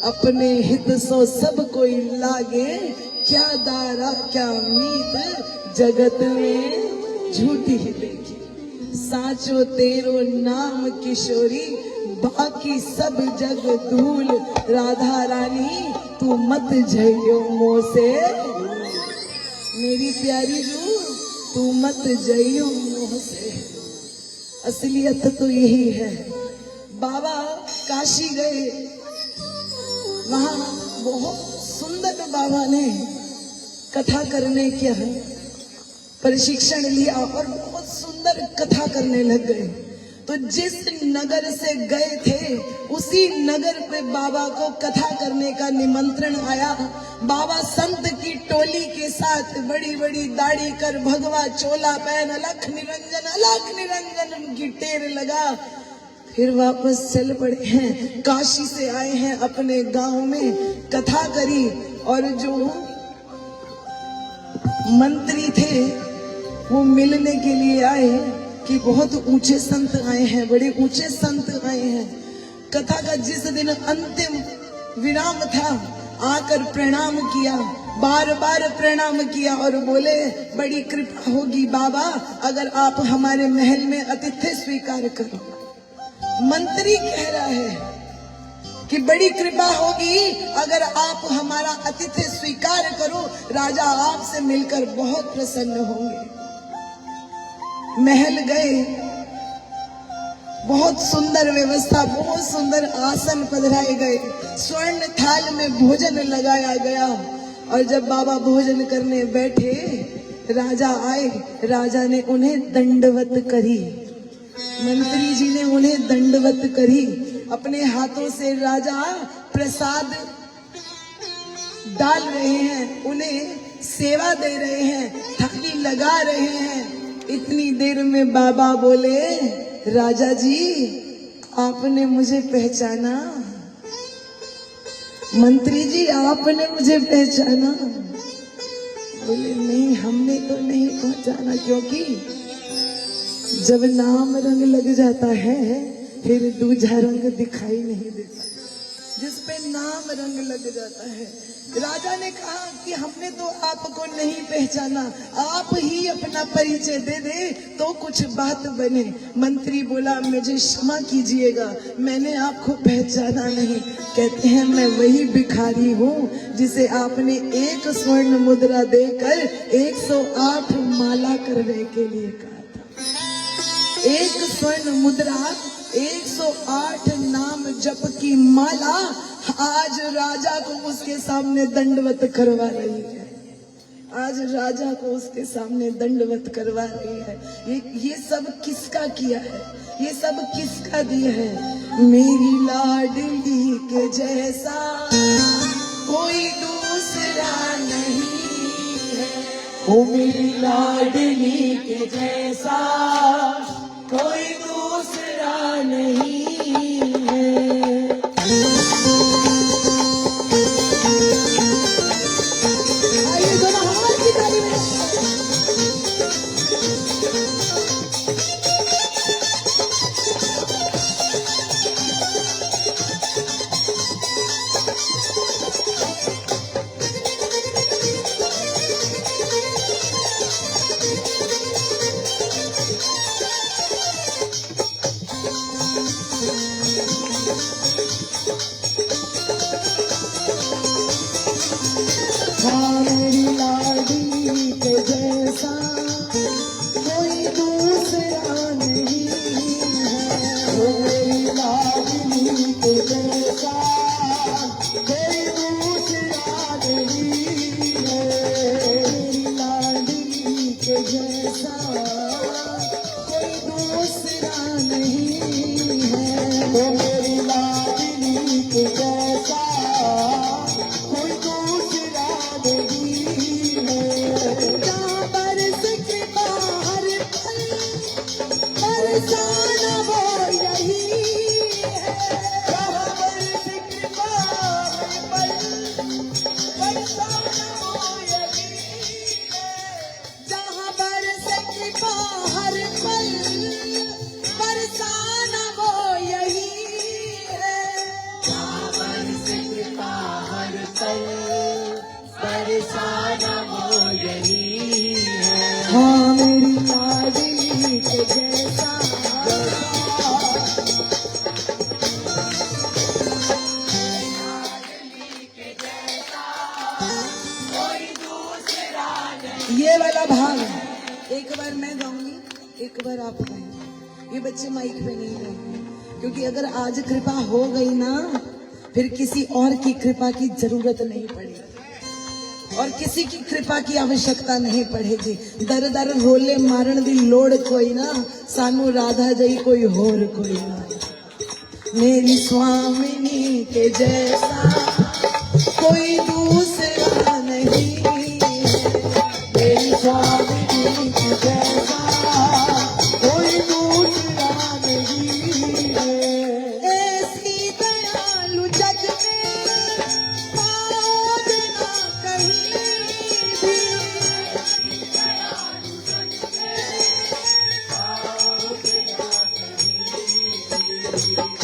अपने हित सो सब कोई लागे, क्या दारा क्या मीत, जगत में झूठी देखी। साचो तेरो नाम किशोरी, बाकी सब जग धूल। राधा रानी तू मत जइयो मोह से, मेरी प्यारी रू तू मत जइयो मोह से। असलियत तो यही है, बाबा काशी गए, वहां बहुत सुंदर बाबा ने कथा करने के प्रशिक्षण लिया और बहुत सुंदर कथा करने लग गए। तो जिस नगर से गए थे उसी नगर पे बाबा को कथा करने का निमंत्रण आया। बाबा संत की टोली के साथ बड़ी बड़ी दाढ़ी कर, भगवा चोला पहन, अलख निरंजन उनकी टेर लगा, फिर वापस चल पड़े हैं। काशी से आए हैं, अपने गांव में कथा करी और जो मंत्री थे वो मिलने के लिए आए कि बहुत ऊंचे संत आए हैं, बड़े ऊंचे संत आए हैं। कथा का जिस दिन अंतिम विराम था, आकर प्रणाम किया, बार बार प्रणाम किया और बोले बड़ी कृपा होगी बाबा अगर आप हमारे महल में आतिथ्य स्वीकार करो। मंत्री कह रहा है कि बड़ी कृपा होगी अगर आप हमारा आतिथ्य स्वीकार करो, राजा आपसे मिलकर बहुत प्रसन्न होंगे। महल गए, बहुत सुंदर व्यवस्था, बहुत सुंदर आसन पधराए गए, स्वर्ण थाल में भोजन लगाया गया और जब बाबा भोजन करने बैठे, राजा आए, राजा ने उन्हें दंडवत करी, मंत्री जी ने उन्हें दंडवत करी। अपने हाथों से राजा प्रसाद डाल रहे हैं, उन्हें सेवा दे रहे हैं, थाली लगा रहे हैं। इतनी देर में बाबा बोले, राजा जी आपने मुझे पहचाना? मंत्री जी आपने मुझे पहचाना? बोले नहीं, हमने तो नहीं पहचाना, क्योंकि जब नाम रंग लग जाता है फिर दूजा रंग दिखाई नहीं देता, जिस पे नाम रंग लग जाता है। राजा ने कहा कि हमने तो आपको नहीं पहचाना, आप ही अपना परिचय दे दे तो कुछ बात बने। मंत्री बोला मुझे क्षमा कीजिएगा, मैंने आपको पहचाना नहीं। कहते हैं मैं वही भिखारी हूँ जिसे आपने एक स्वर्ण मुद्रा देकर 108 माला करने के लिए कहा था। एक स्वर्ण मुद्रा, 108 नाम जप की माला आज राजा को उसके सामने दंडवत करवा रही है। आज राजा को उसके सामने दंडवत करवा रही है। ये सब किसका किया है? ये सब किसका दिया है? मेरी लाडली के जैसा कोई दूसरा नहीं है। ओ मेरी लाडली के जैसा कोई दूसरा नहीं है। आइए दोनों हाथ की ताली में। मेरी लाडली के जैसा कोई दूसरा नहीं है। मेरी लाडली के जैसा कोई दूसरा नहीं है। मेरी लाडली के जैसा कोई दूसरा नहीं है। मेरी लाडली के जैसा कोई दूसरा नहीं है। जहाँ बरस कृपा हर पल बरसाना वो यही है। जहाँ बरस कृपा हर पल बरसाना वो यही है। जहाँ बरस कृपा हर पल बरसाना वो यही है। जहाँ बरस कृपा हर पल बरसाना वो यही है। हाँ मेरी लाडली के जैसा ये वाला भाग एक बार मैं गाऊंगी, एक बार आप गाएंगे। ये बच्चे माइक पे नहीं गाएंगे। क्योंकि अगर आज कृपा हो गई ना, फिर किसी और की कृपा की जरूरत नहीं पड़ेगी और किसी की कृपा की आवश्यकता नहीं पड़ेगी। दर दर रोले मारन दी लोड़ कोई ना, सानू राधा जई कोई होर कोई ना। मेरी स्वामिनी के जैसा कोई दूसरा नहीं है। मेरी स्वामिनी के जैसा कोई दूसरा नहीं है। ऐसी दयालु जग में पाओगे ना कहीं भी।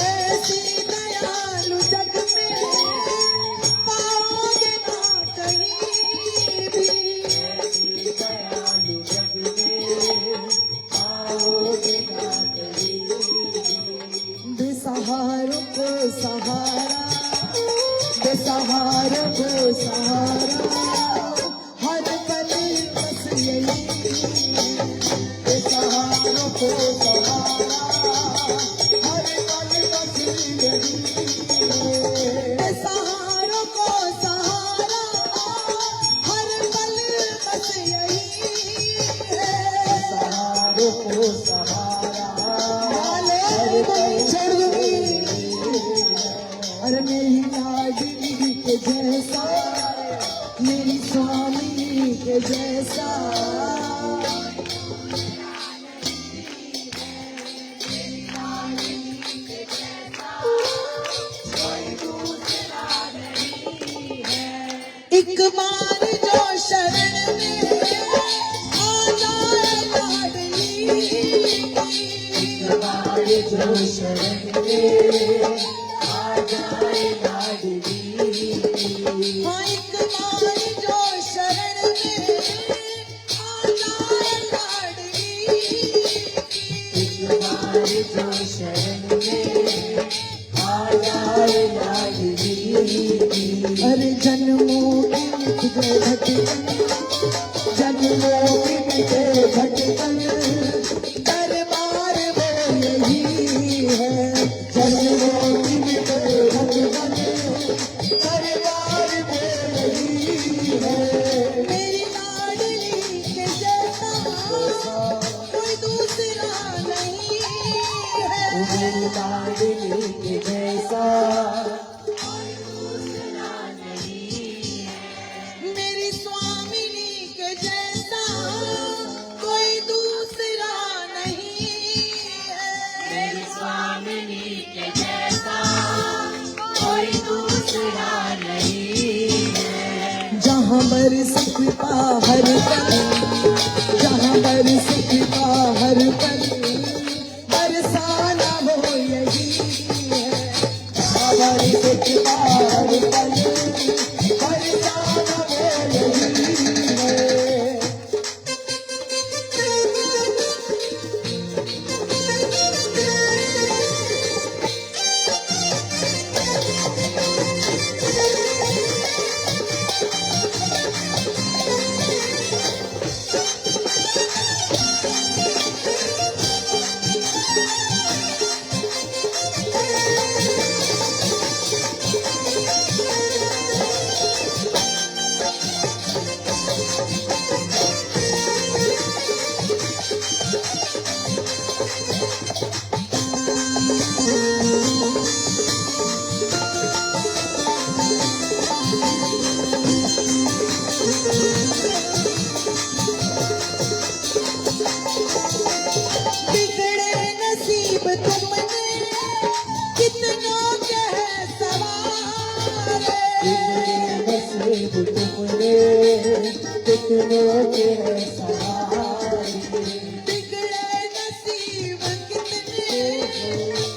ऐसी दयालु जग में पाओगे ना कहीं भी। बेसहारों को सहारा, बेसहारों को सहारा, हर पल बस यही। बेसहारों को सहारा, हर पल बस यही। बेसहारों को सहारा, हर पल बस यही है। बेसहारों को सहारा, वाले कोई छोड़ दूंगी। अरे मेरी लाडली के जैसा, मेरी स्वामी के जैसा। एक बार जो शरण में आ जाए लाडली, हमारे जो शरण में आ जाए लाडली। हाँ एक बार जो शरण में आ जाए लाडली, हमारे जो शरण में आ जाए लाडली। अरे जन्मों की मिट भटकन, जन्मों की मिट भटकन, दरबार वो यही है। जन्मों की मिट भटकन, दरबार में यही है। मेरी लाडली के जैसा कोई दूसरा नहीं है। मेरी लाडली के जैसा मेरी स्वामिनी के जैसा कोई दूसरा नहीं है। मेरी स्वामिनी के जैसा कोई दूसरा नहीं है। जहाँ बरस कृपा हर पल, जहाँ बरस कृपा हर पल, बरसाना हो यही है। हमारी कृपा हर पल, हर जाना वो यही है। बिगड़े नसीब तुमने कितनों के है सवारे। नसीब तुमने कितनों के है सवारे। बिगड़े नसीब कितने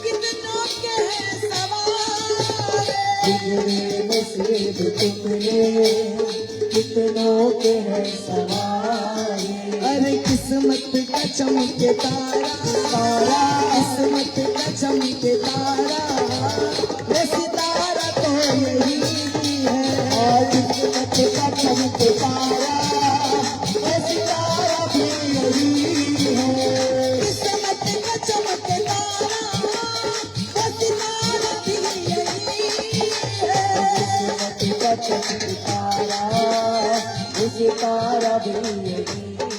कितनों के है सवारे। बिगड़े नसीब तुमने कितनों के है सवारे। अरे किस्मत का चमके तारा, तारा किस्मत का चमके तारा, ये सितारा तो यही है। और किस्मत का चमके तारा, ये सितारा भी यही है। किस्मत का चमके तारा, चमत्कारा वो सितारा भी यही है।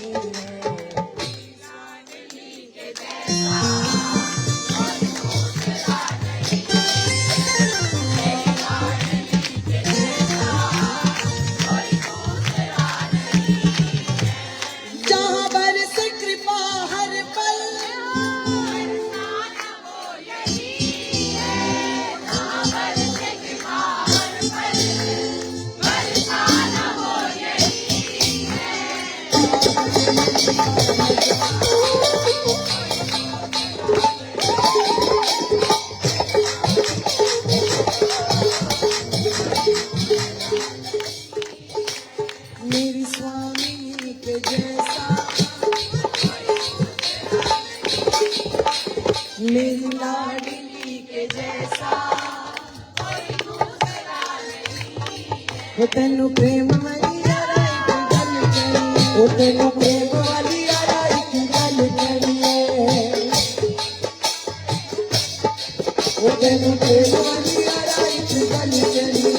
जहाँ बरस कृपा हर पल, मेरी स्वामी के जैसा, मेरी लाडली के जैसा, वो तेनू प्रेम वाली यारा एक गल करी, वो तेनू प्रेम वाली यारा एक गल करिए, वो तेनू प्रेम वाली यारा एक गल करिए।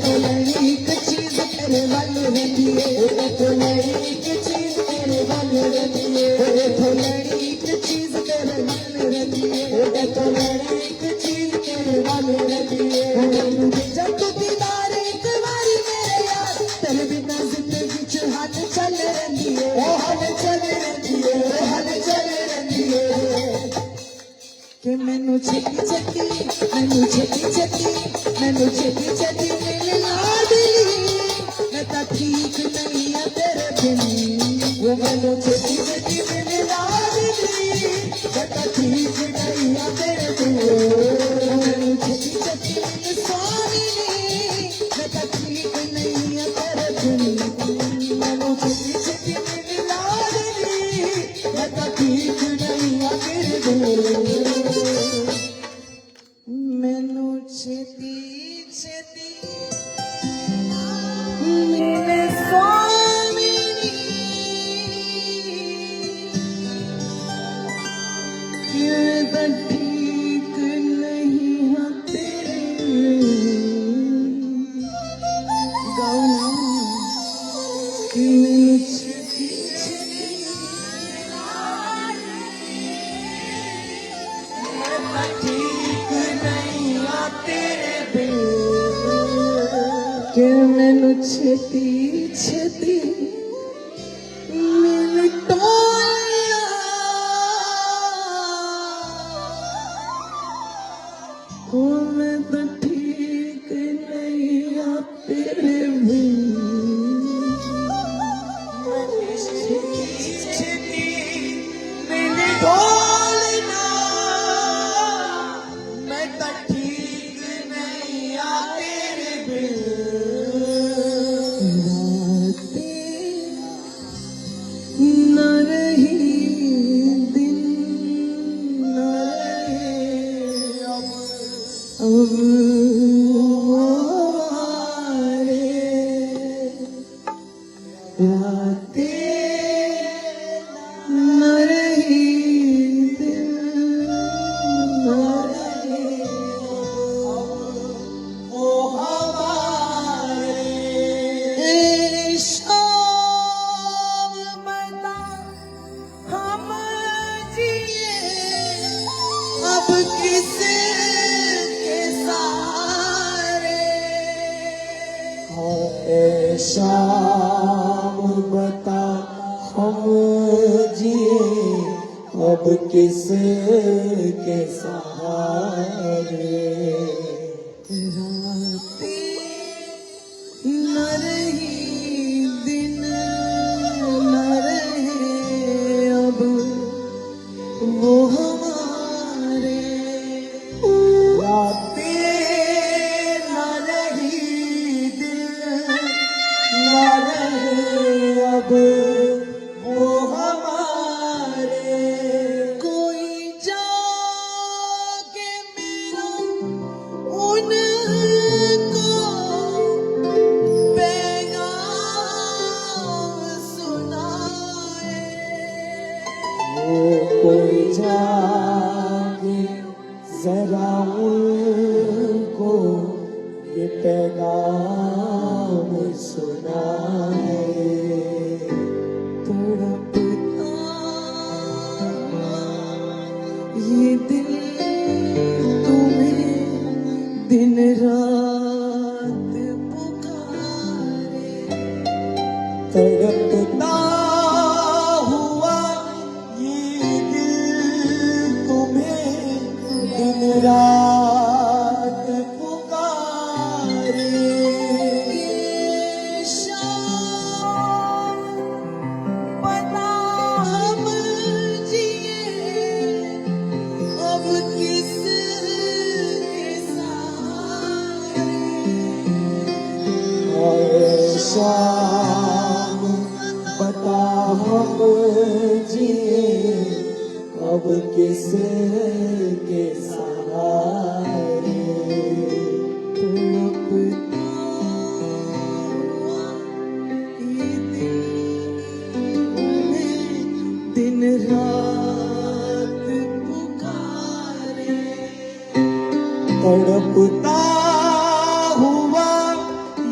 तो लड़ी एक चीज तेरे वल रही है, तो लड़ी एक चीज तेरे वल रही है, तो लड़ी एक चीज तेरे वल रही है, तो लड़ी एक चीज तेरे वल रही है। जब तू दीदार एक बारी मेरे यार, तेरे बिना जिंदगी च हल चल रही है, ओ हल चल रही है, ओ हल चल रही है। कि मैनू छेती छेती, मैनू छेती छेती, मैनू छेती छेती मिल लाडली, मैं तो ठीक नहीं है तेरे बिन, वो मैनू छेती छेती मेरे लाडली, बता ठीक नहीं आ तेरे दिल। मैनू छेती छेती मिल स्वामी नी, मैं तो ठीक नहीं है तेरे बिन, मैनू छेती छेती मेरे लाडली, बता ठीक नहीं आ तेरे दिल। मैनू छेती छेती मिले स्वामी नी, क्यों तो ठीक नहीं है तेरे, गाओ ना, मैनू छेती छेती ठीक नहीं आ तेरे बिन, कि मैनू छेती छेती मिल टोलिया, ओ मैं तो ठीक नहीं आ तेरे बिन, छेती मेरे ढोलना, मैं तो ठीक नहीं आ तेरे बिन। न रही दिन न रहे अब वो हमारे, रातें न रही दिन न रहे वो हमारे, शाम बता हम जिए अब किसे के सहारे, ए शाम बता हम जिए अब किस के सहारे। रातें न रही दिन न रहे अब वो हमारे, रातें न रही दिन न रहे अब वो हमारे, कोई जाके मेरा उनको पैगाम सुनाए, वो कोई जाके जरा उनको ये पैगाम सुना है। तड़पता ये दिल तुम्हें दिन रात पुकारे। तड़पता हुआ ये दिल तुम्हें दिन रात पुकारे। ये शाम पता हम जिए अब किसके सहारे। शाम बता हम जिए अब किसके सहारे। तड़पता ये दिल तुम्हें दिन रात पुकारे। तड़पता हुआ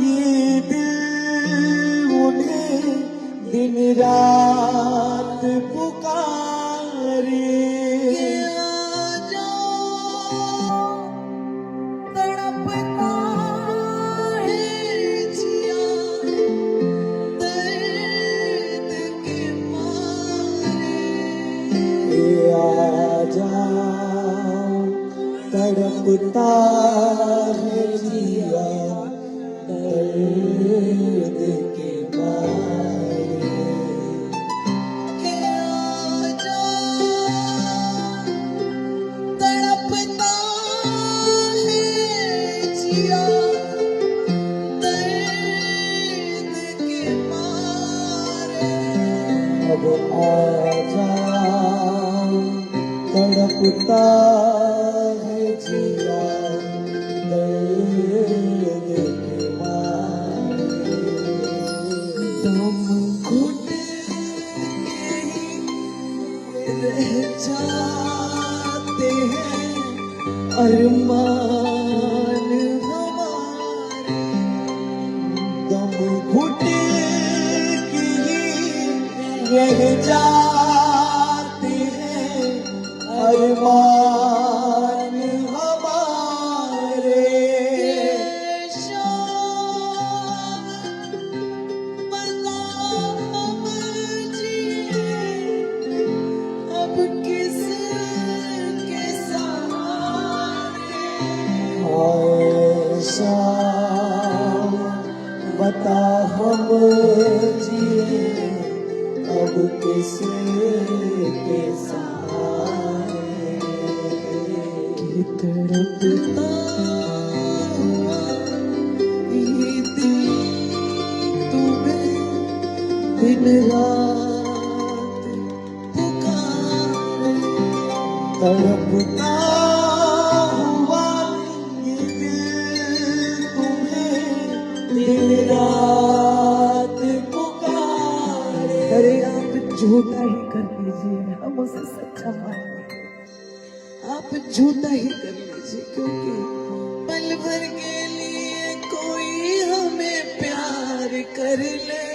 ये दिल उन्हें दिन रात पुकारे। आजा तड़पता है जिया दर्द के मारे। आजा तड़पता है जिया दर्द के मारे। आजा तड़पता है जिया दर्द के मारे। अब आजा तड़पता है जिया दर्द के मारे। दम घुट के ही रह जाते हैं अरमान हमारे। दम घुट के ही रह जाते हैं अरमान हमारे। शाम बता हम जिए अब किसके सहारे। शाम बता हम जिए अब किसके सहारे। तड़पता ये दिल तुम्हें दिन रात पुकारे। तड़पता हुआ ये दिल तुम्हें दिन रात पुकारे। अरे आप झूठा ही कर लीजिए, हम उसे सच्चा मानेंगे। आप झूठा ही कर लीजिए, क्योंकि पल भर के लिए कोई हमें प्यार कर ले।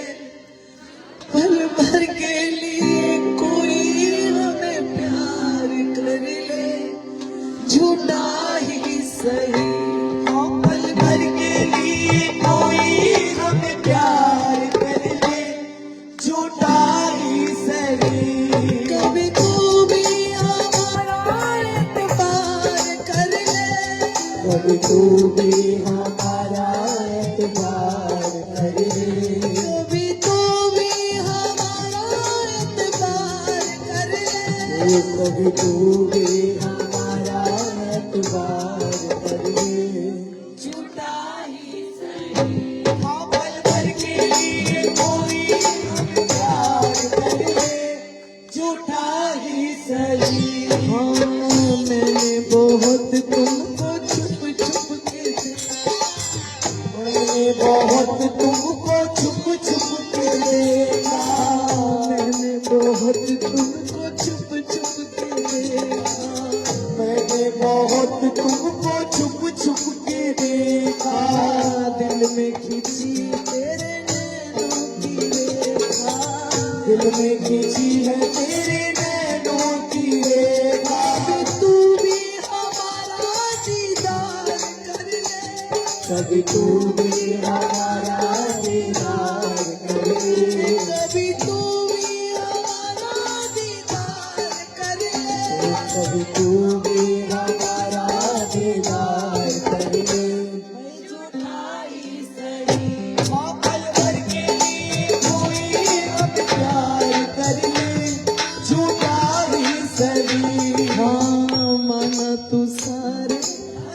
पल भर के लिए कोई हमें प्यार कर ले, झूठा ही सही। पल भर के लिए कोई हमें प्यार कर ले, झूठा ही सही। कभी तू भी हमारा एतबार कर ले। कभी तू भी हमारा एतबार कर ले। कभी तू भी हमारा एतबार कर ले। कभी तू भी हमारा एतबार कर ले, झूठा ही सही। पल भर के लिए कोई हमें प्यार कर ले, झूठा ही सही। मैंने बहुत तुमको छुप छुप के देखा। मैंने बहुत तुमको छुप छुप के देखा। मैंने बहुत तुमको छुप छुप के देखा। मैंने बहुत तुमको छुप छुप के देखा। कभी तू भी हमारा दीदार कर ले, कभी तू भी हमारा दीदार कर ले, कभी तू भी हमारा दीदार कर ले। पल भर के लिए कोई अब प्यार कर ले, झूठा ही सही। हाँ माना तू सारे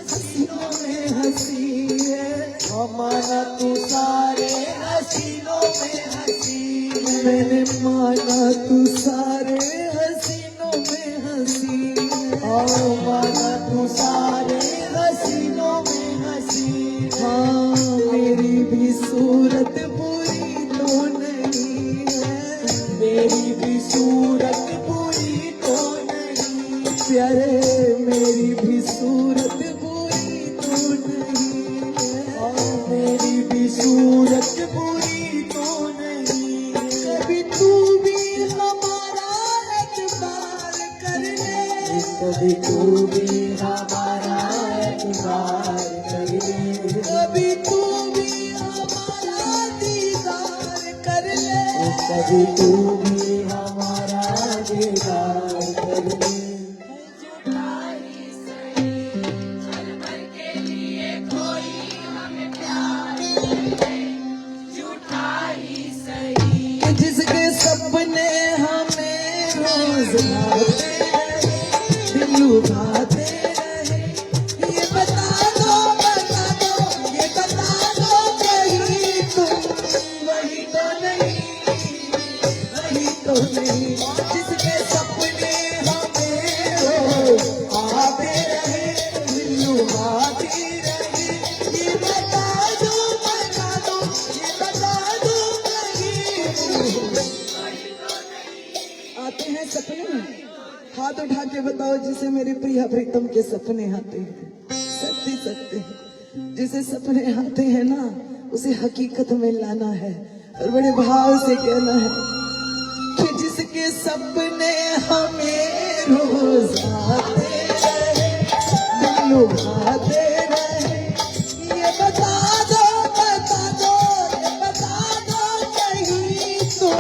हसीनों में हंसी है, हाँ माना तू सारे हसीनों में हंसी है, मैंने माना तू सारे हसीनों में हंसी है, हाँ माना तू सारे हसीनों में हंसी। हाँ मेरी भी सूरत बुरी तो नहीं है, मेरी भी सूरत बुरी तो नहीं, प्यारे मेरी भी सूरत बुरी तो नहीं है, मेरी भी सूरत बुरी तो नहीं है। कभी तू भी हमारा एतबार कर ले, कभी तू भी हमारा एतबार कर ले, कभी तू भी हमारा दीदार कर ले, कभी तू भी हमारा दीदार कर ले। कि जिसके सपने हमें रोज भाते रहे, दिल लुभाते रहे, ये बता दो ये बता दो कहीं तुम वही तो नहीं, वही तो नहीं। जिसके सपने हमें रोज आते रहे, दिल लुभाती रहे, ये बता दो ये बता दो आते हैं सपने, हाथ उठा के बताओ जिसे मेरे प्रिया प्रीतम के सपने आते हैं, सत्य सत्य जिसे सपने आते हैं ना उसे हकीकत में लाना है और बड़े भाव से कहना है कि जिसके सपने हमें रोज आते रहे, दिल लुभाते रहे, ये बता दो ये बता दो कहीं तुम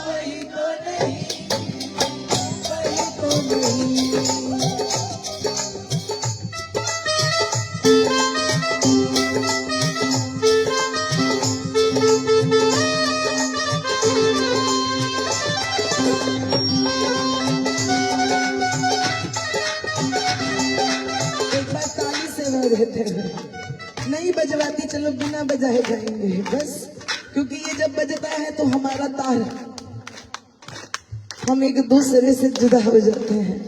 वही तो नहीं, वही तो नहीं। एक बार ताली से वो रहते हैं, नहीं बजवाती चलो बिना बजाए जाएंगे बस, क्योंकि ये जब बजता है तो हमारा तार हम एक दूसरे से जुदा हो जाते हैं,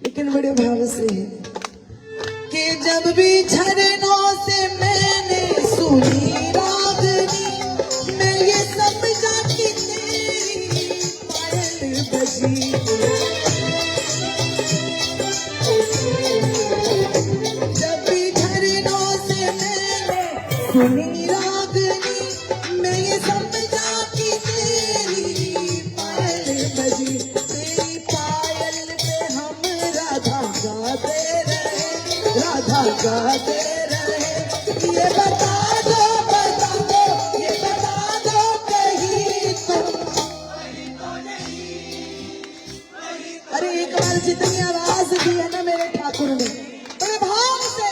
लेकिन बड़े भाव से कि जब भी झरनों से मैंने सुनी रागनी, मैं ये समझा कि तेरी पायल बजी, जब भी झरनों से मैंने सुनी रागनी, मैं ये समझा कि तेरी पायल बजी, तेरी पायल पे हम राधा गाते रहे, राधा गाते रहे, ये बता दो ये बता दो कहीं तुम अरे एक बार जितनी आवाज दी है ना मेरे ठाकुर ने बड़े भाव से,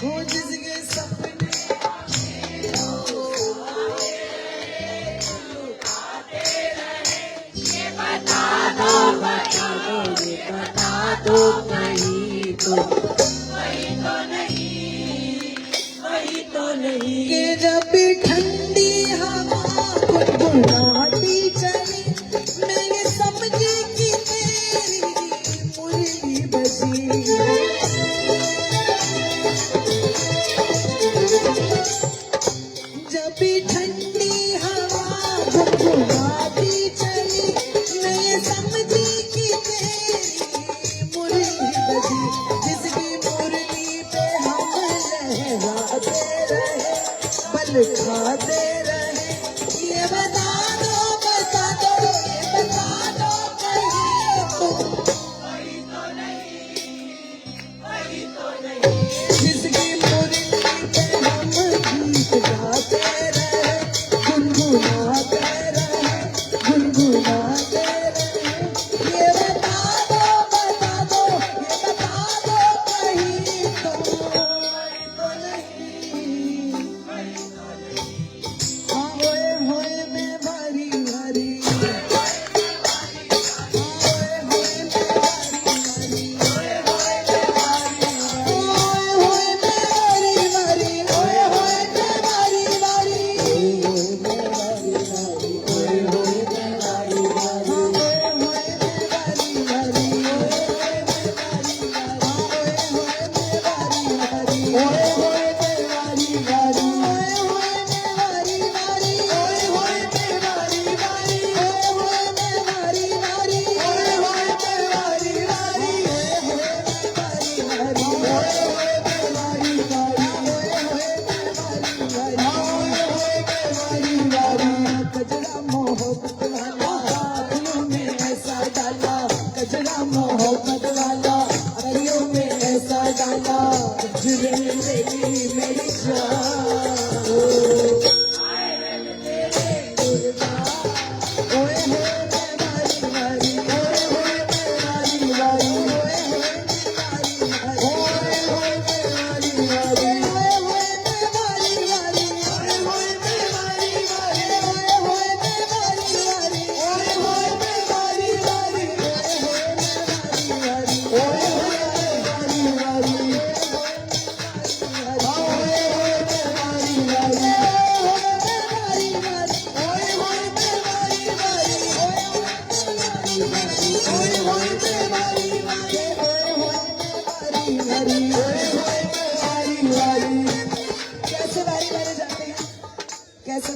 वो जिसके सपने बता दो कहीं तो वही तो नहीं, वही तो नहीं। कि जब भी ठंडी हवा गुनगुनाती चली, मैं ये समझी कि तेरी मुरली बजी, जब भी ठंडी हवा गुनगुनाती चली, मैं ये समझी कि तेरी मुरली बजी, जिसकी मुरली पे हम लहराते रहे, बल खाते रहे, ये बता दो ये बता दो कहीं तुम वही तो नहीं, वही तो नहीं। जिसकी मुरली पे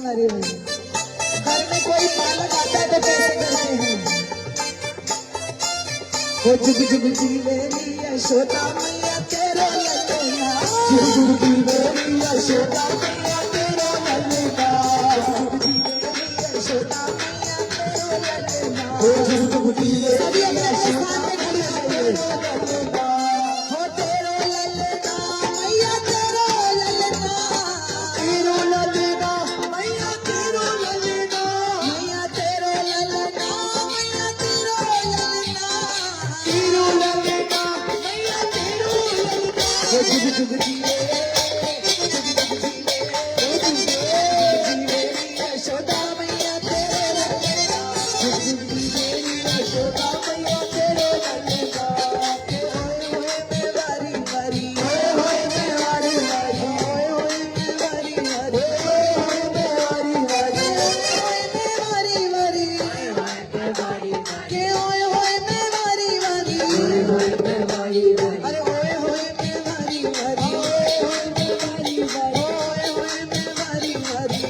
हमारे भाई। घर में कोई बालक आता है तो कैसे करते हैं? वो जुग जुग जीवेली यशोदा मैया तेरो ललना, जुग जुग जीवेली यशोदा मैया तेरो ललना, जुग जीवेली यशोदा मैया तेरो ललना। ओ जुग जुग जीवेली सभी अपने यशोदा साथ में खड़े मैया होइए। तेरो ललना, हो तेरो ललना मैया तेरो ललना, तेरो ललना मैया तेरो ललना, मैया तेरो ललना, मैया तेरो ललना। तेरो ललना मैया तेरो ललना, वो जुग जुग जीवे, यशोदा मैया तेरे ललना, जुग जुग जीवेली यशोदा मैया तेरो ललना, होए होए मैं वारी वारी, ओए होए मैं वारी वारी, होए होए मैं वारी वारी, ओए होए मैं वारी वारी, होए मैं वारी वारी, के होए होए मैं वारी वारी, अरे होए होए मैं वारी वारी, होए होए मैं वारी वारी, होए होए मैं वारी वारी,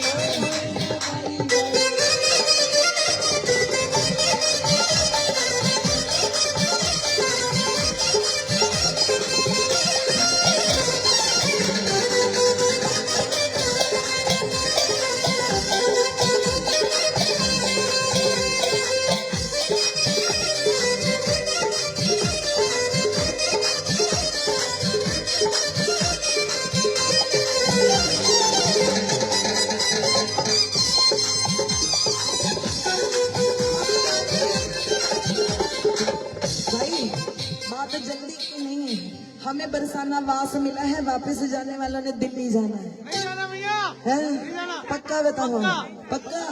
भाई बात जल्दी की नहीं है, हमें बरसाना वास मिला है, वापस जाने वालों ने दिल्ली जाना है, पक्का बताओ? पक्का?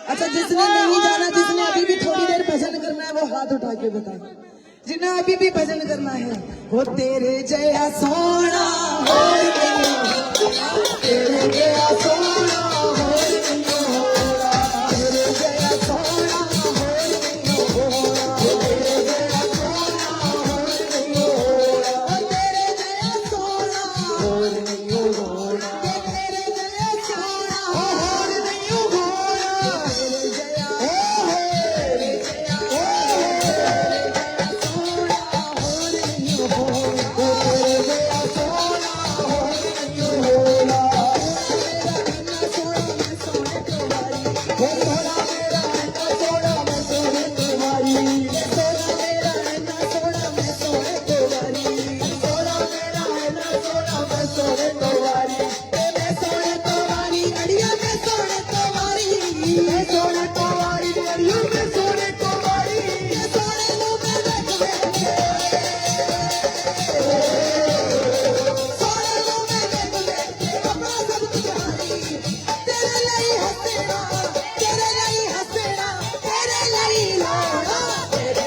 अच्छा जिसने नहीं जाना, जिसने अभी भी थोड़ी देर भजन करना है वो हाथ उठा के बताओ, जिन्हें अभी भी भजन करना है। हो तेरे जया सोना हो तेरे जया सोना होय नहीं होरा, तेरे जया सोना हो तेरे जया सोना होय नहीं होरा, तेरे जया सोना, होय नहीं होरा, तेरे जया सोना, होय नहीं होरा, तेरे जया तेरे जया तेरे जया सोना होय नहीं होरा, हो सोना मेरा अन्ना सोना मैं सोने तुम्हारी, सोना मेरा अन्ना सोना मैं सोने तुम्हारी, सोना मेरा है ना सोना मैं सोने तुम्हारी, मैं सोने तुम्हारी अड़िया मैं सोने तुम्हारी, मैं सोने तुम्हारी गड़ियों में सोने तुम्हारी, मैं सोने मुँह में बैठ बैठ, सोने मुँह में बैठ बैठ, अपना सब तुम्हारी, तेरे लिए हंसेना, तेरे लिए हंसेना, तेरे लिए लाना, तेरे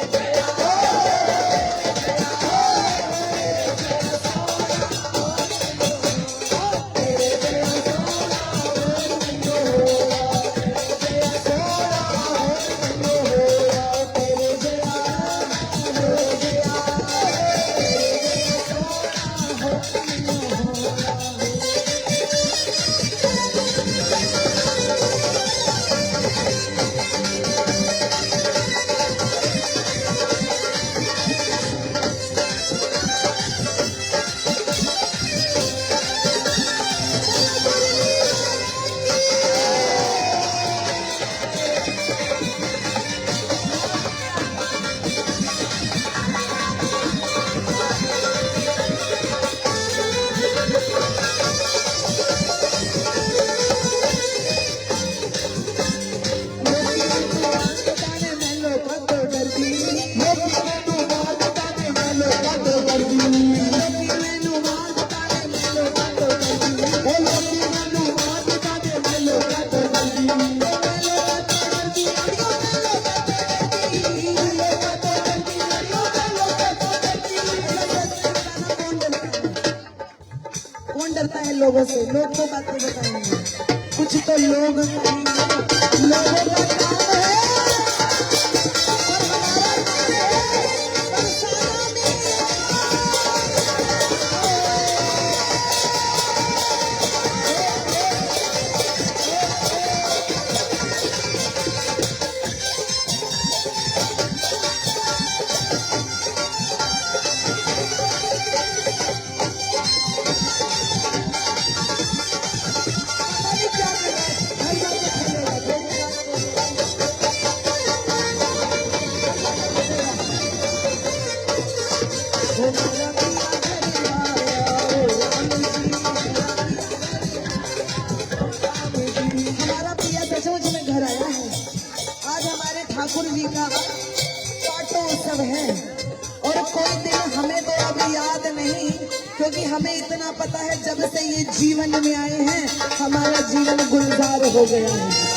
कौन डरता है लोगों से? लोग तो बातें बताएंगे, कुछ तो लोग करेंगे। लोगों का काम है और हमारा काम है बरसाना में। क्योंकि हमें इतना पता है जब से ये जीवन में आए हैं हमारा जीवन गुलजार हो गया है।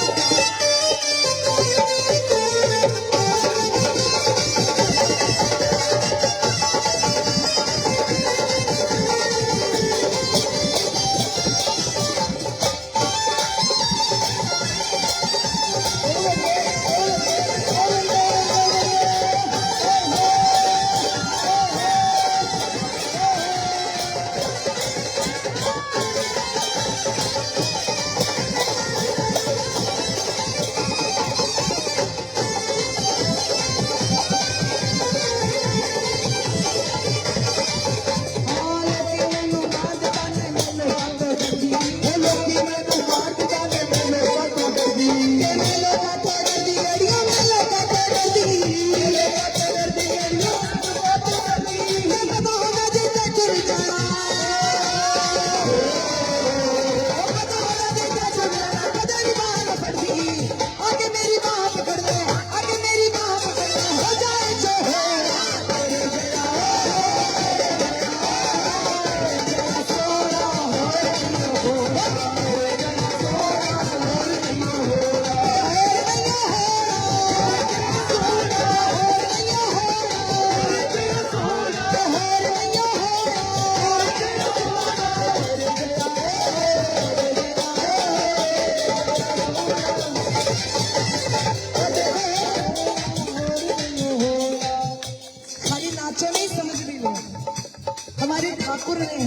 हमारे ठाकुर ने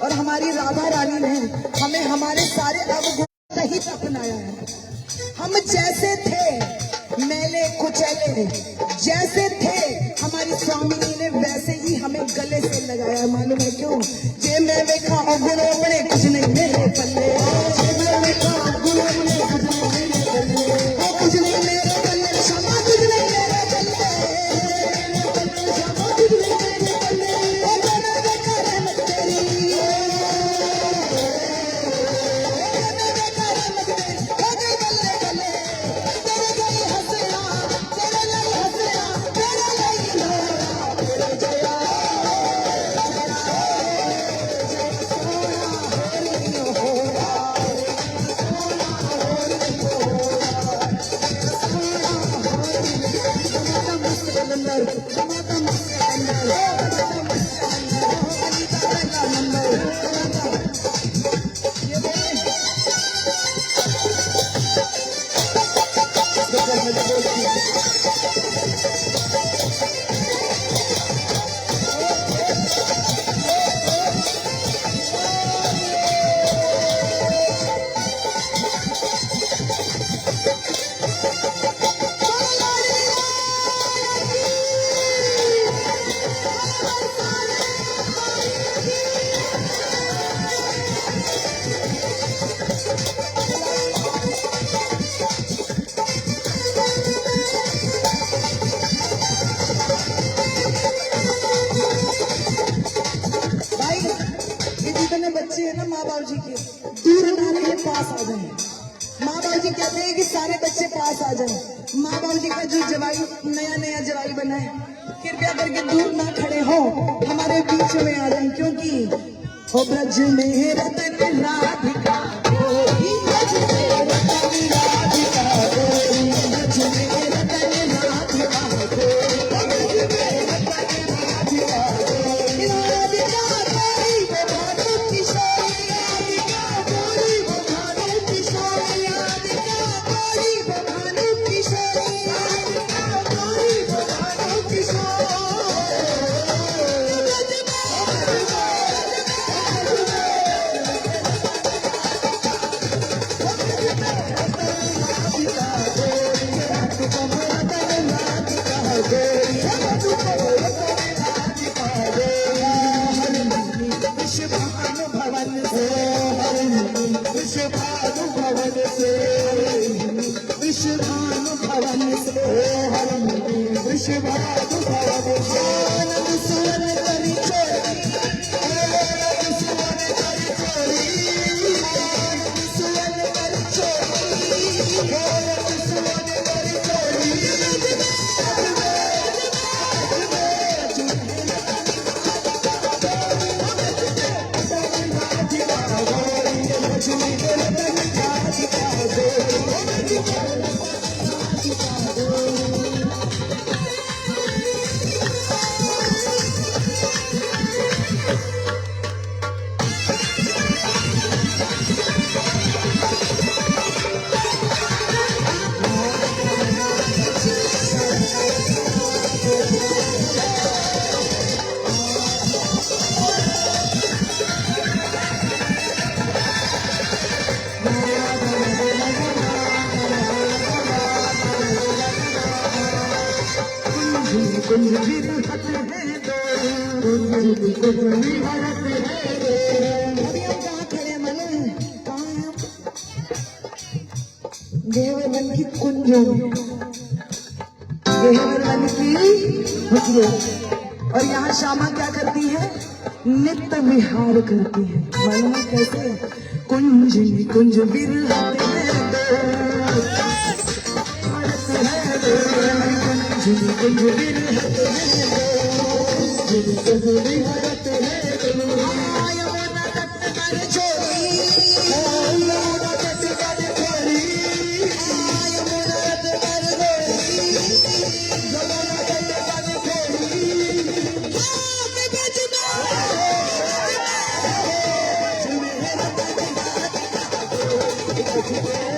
और हमारी राधा रानी ने हमें हमारे सारे अवगुण सहित अपनाया है। हम जैसे थे मैले कुचैले जैसे थे हमारी स्वामिनी ने वैसे ही हमें गले से लगाया। मालूम है क्यों? जे मैं देखा अवगुणों बड़े कुछ नहीं मेरे पल्ले, जे मैं देखा अवगुणों बड़े कुछ नहीं मेरे पल्ले, वो कुछ नहीं मेरे पल्ले, क्षमा कुछ नहीं मेरे पल्ले, क्षमा कुछ नहीं मेरे पल्ले, ओ मैं देखा रहमत तेरी, मैं देखा रहमत तेरी, हो गई बल्ले बल्ले, तेरे गई हंसना, तेरे लई हंसना, तेरे लई लोरा, तेरे जया बच्चे है ना माँ बाप जी के दूर ना रहे पास आ जाए। माँ बाप जी कहते हैं कि सारे बच्चे पास आ जाए। माँ बाप जी का जो जवाई नया नया जवाई बना है कृपया करके दूर ना खड़े हो हमारे बीच में आ जाए, क्योंकि हो ब्रज में रतन राधिका गोरी, ब्रज में रतन राधिका गोरी, ब्रज में रतन राधिका गोरी, ब्रज में रतन राधिका गोरी, राधिका गोरी वो भानु किशोरी, राधिका गोरी वो भानु किशोरी, राधिका गोरी वो भानु किशोरी, राधिका गोरी वो भानु किशोरी। कुंज विरहत है दो, कुंज विरहत है दो। अभी हम कहाँ खड़े मन, कहाँ हैं हम? गेहवर की कुंजों में, गेहवर वन की खुशबू। और यहाँ श्यामा क्या करती है, नित्य विहार करती है। मालूम है कैसे, कुंज कुंज विरहत है दो, कुंज विरहत है दो, कुंज विरहत है दो। यमुना तट पर छोड़ी, यमुना तट पर छोड़ी, यमुना तट पर छोड़ी, यमुना तट पर छोड़ी। के बजना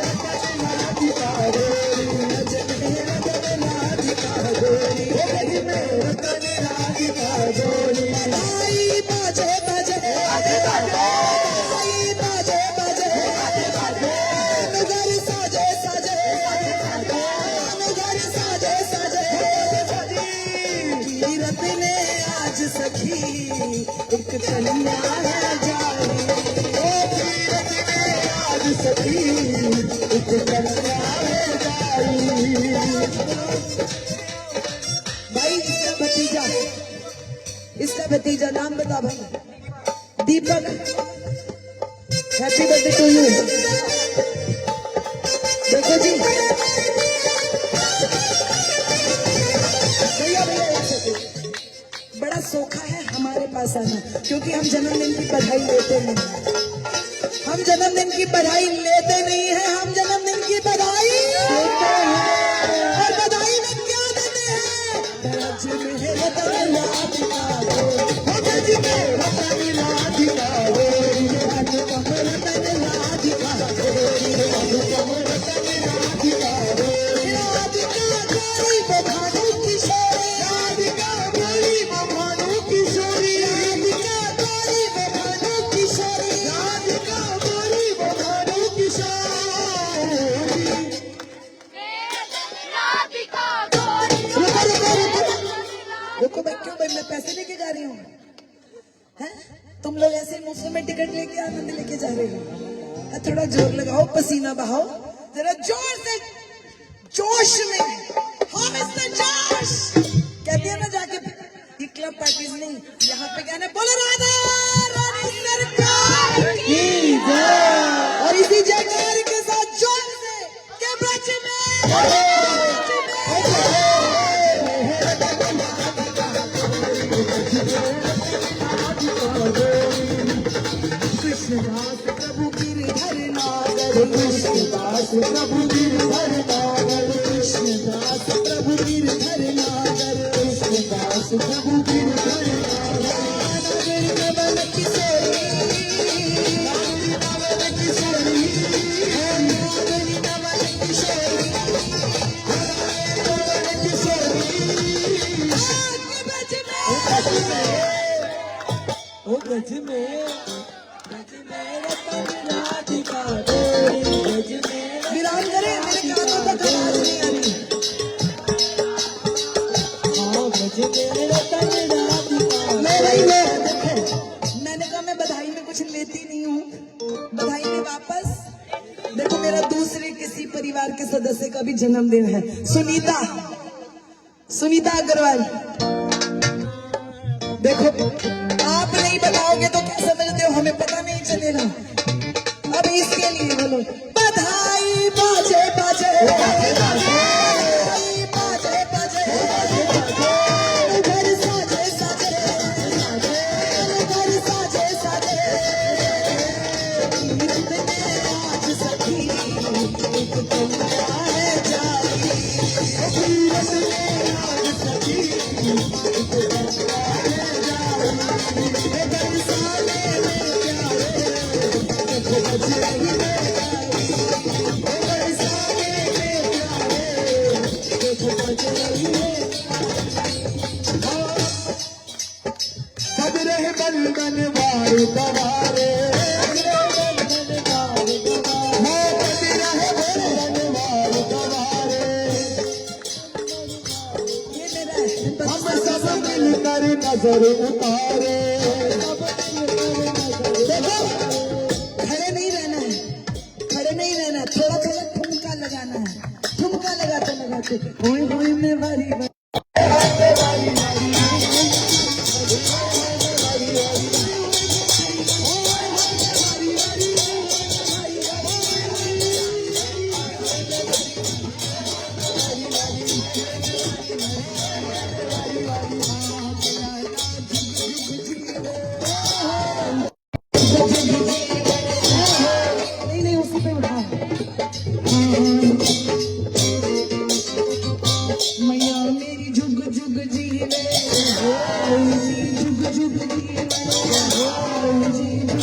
सखी एक कन्या है जारी, ओ तीरथ में आज सखी एक कन्या है जारी। भाई इसका भतीजा नाम बता भाई, Deepak. Happy birthday to you. देखो जी भैया भैया एक सेकंड, बड़ा सोखा है हमारे पास आना, क्योंकि हम जन्मदिन की बधाई लेते नहीं, हम जन्मदिन की बधाई लेते नहीं है, हम जन्मदिन की बधाई लेते हैं। और बधाई में क्या देते हैं, गज में रतन लाधिका हो, गज में रतन लाधिका हो, अनुपम रतन लाधिका हो, अनुपम रतन लाधिका हो। राधिका गोरी बभानु किशोरी, राधिका गोरी बभानु किशोरी, राधिका गोरी बभानु किशोरी, राधिका गोरी बभानु किशोरी। रुको भाई, क्यों भाई, मैं पैसे लेके जा रही हूँ, हैं? तुम लोग ऐसे मुफ्त में टिकट लेके आनंद लेके जा रहे हो। थोड़ा जोर लगाओ, पसीना बहाओ जरा जोर से, जोश में। हाँ मिस्टर जोश, कहती है ना जाके, ये क्लब पार्टीज नहीं, यहाँ पे कहने बोलो राधा रानी सरकार की जय। और इसी जयकार के साथ जोर से के ब्रज में कृष्णदास प्रभु गिरधर नागर, कृष्णदास प्रभु गिरधर नागर, कृष्णदास प्रभु गिरधर नागर, कृष्णदास प्रभु गिरधर नागर। नवल किशोरी, नवल किशोरी, नवल किशोरी, नवल किशोरी। ओ गज में विराम करे, मेरे कानों तक आवाज नहीं आ रही। मैं भाई मैंने कहा मैं बधाई में कुछ लेती नहीं हूँ, बधाई में वापस देखो, मेरा दूसरे किसी परिवार के सदस्य का भी जन्मदिन है, सुनीता, सुनीता अग्रवाल। देखो आप नहीं बताओगे तो क्या समझते हो, हमें पता नहीं चलेगा। अब इसके लिए बोलो बधाई बाजे बाजे, बधाई बाजे बाजे, घर साजे साजे, घर साजे साजे। तीरथ में आज सखी एक कन्या है जारी, तीरथ में आज सखी एक कन्या है जारी। बरसाने में प्यारे बज रही है, बरसाने में प्यारे बज रही है। सब रहे बंधन वार दवारे, सब रहे बंधन वार नजर उतारे। देखो खड़े नहीं रहना है, खड़े नहीं रहना है, थोड़ा थोड़ा ठुमका लगाना है, ठुमका लगाते लगाते ओए ओए में बारी बारी नहीं नहीं उसी पे उठा मैया मेरी झुग झुग जीवे झुग झुग जीवे झुग झुग जीवे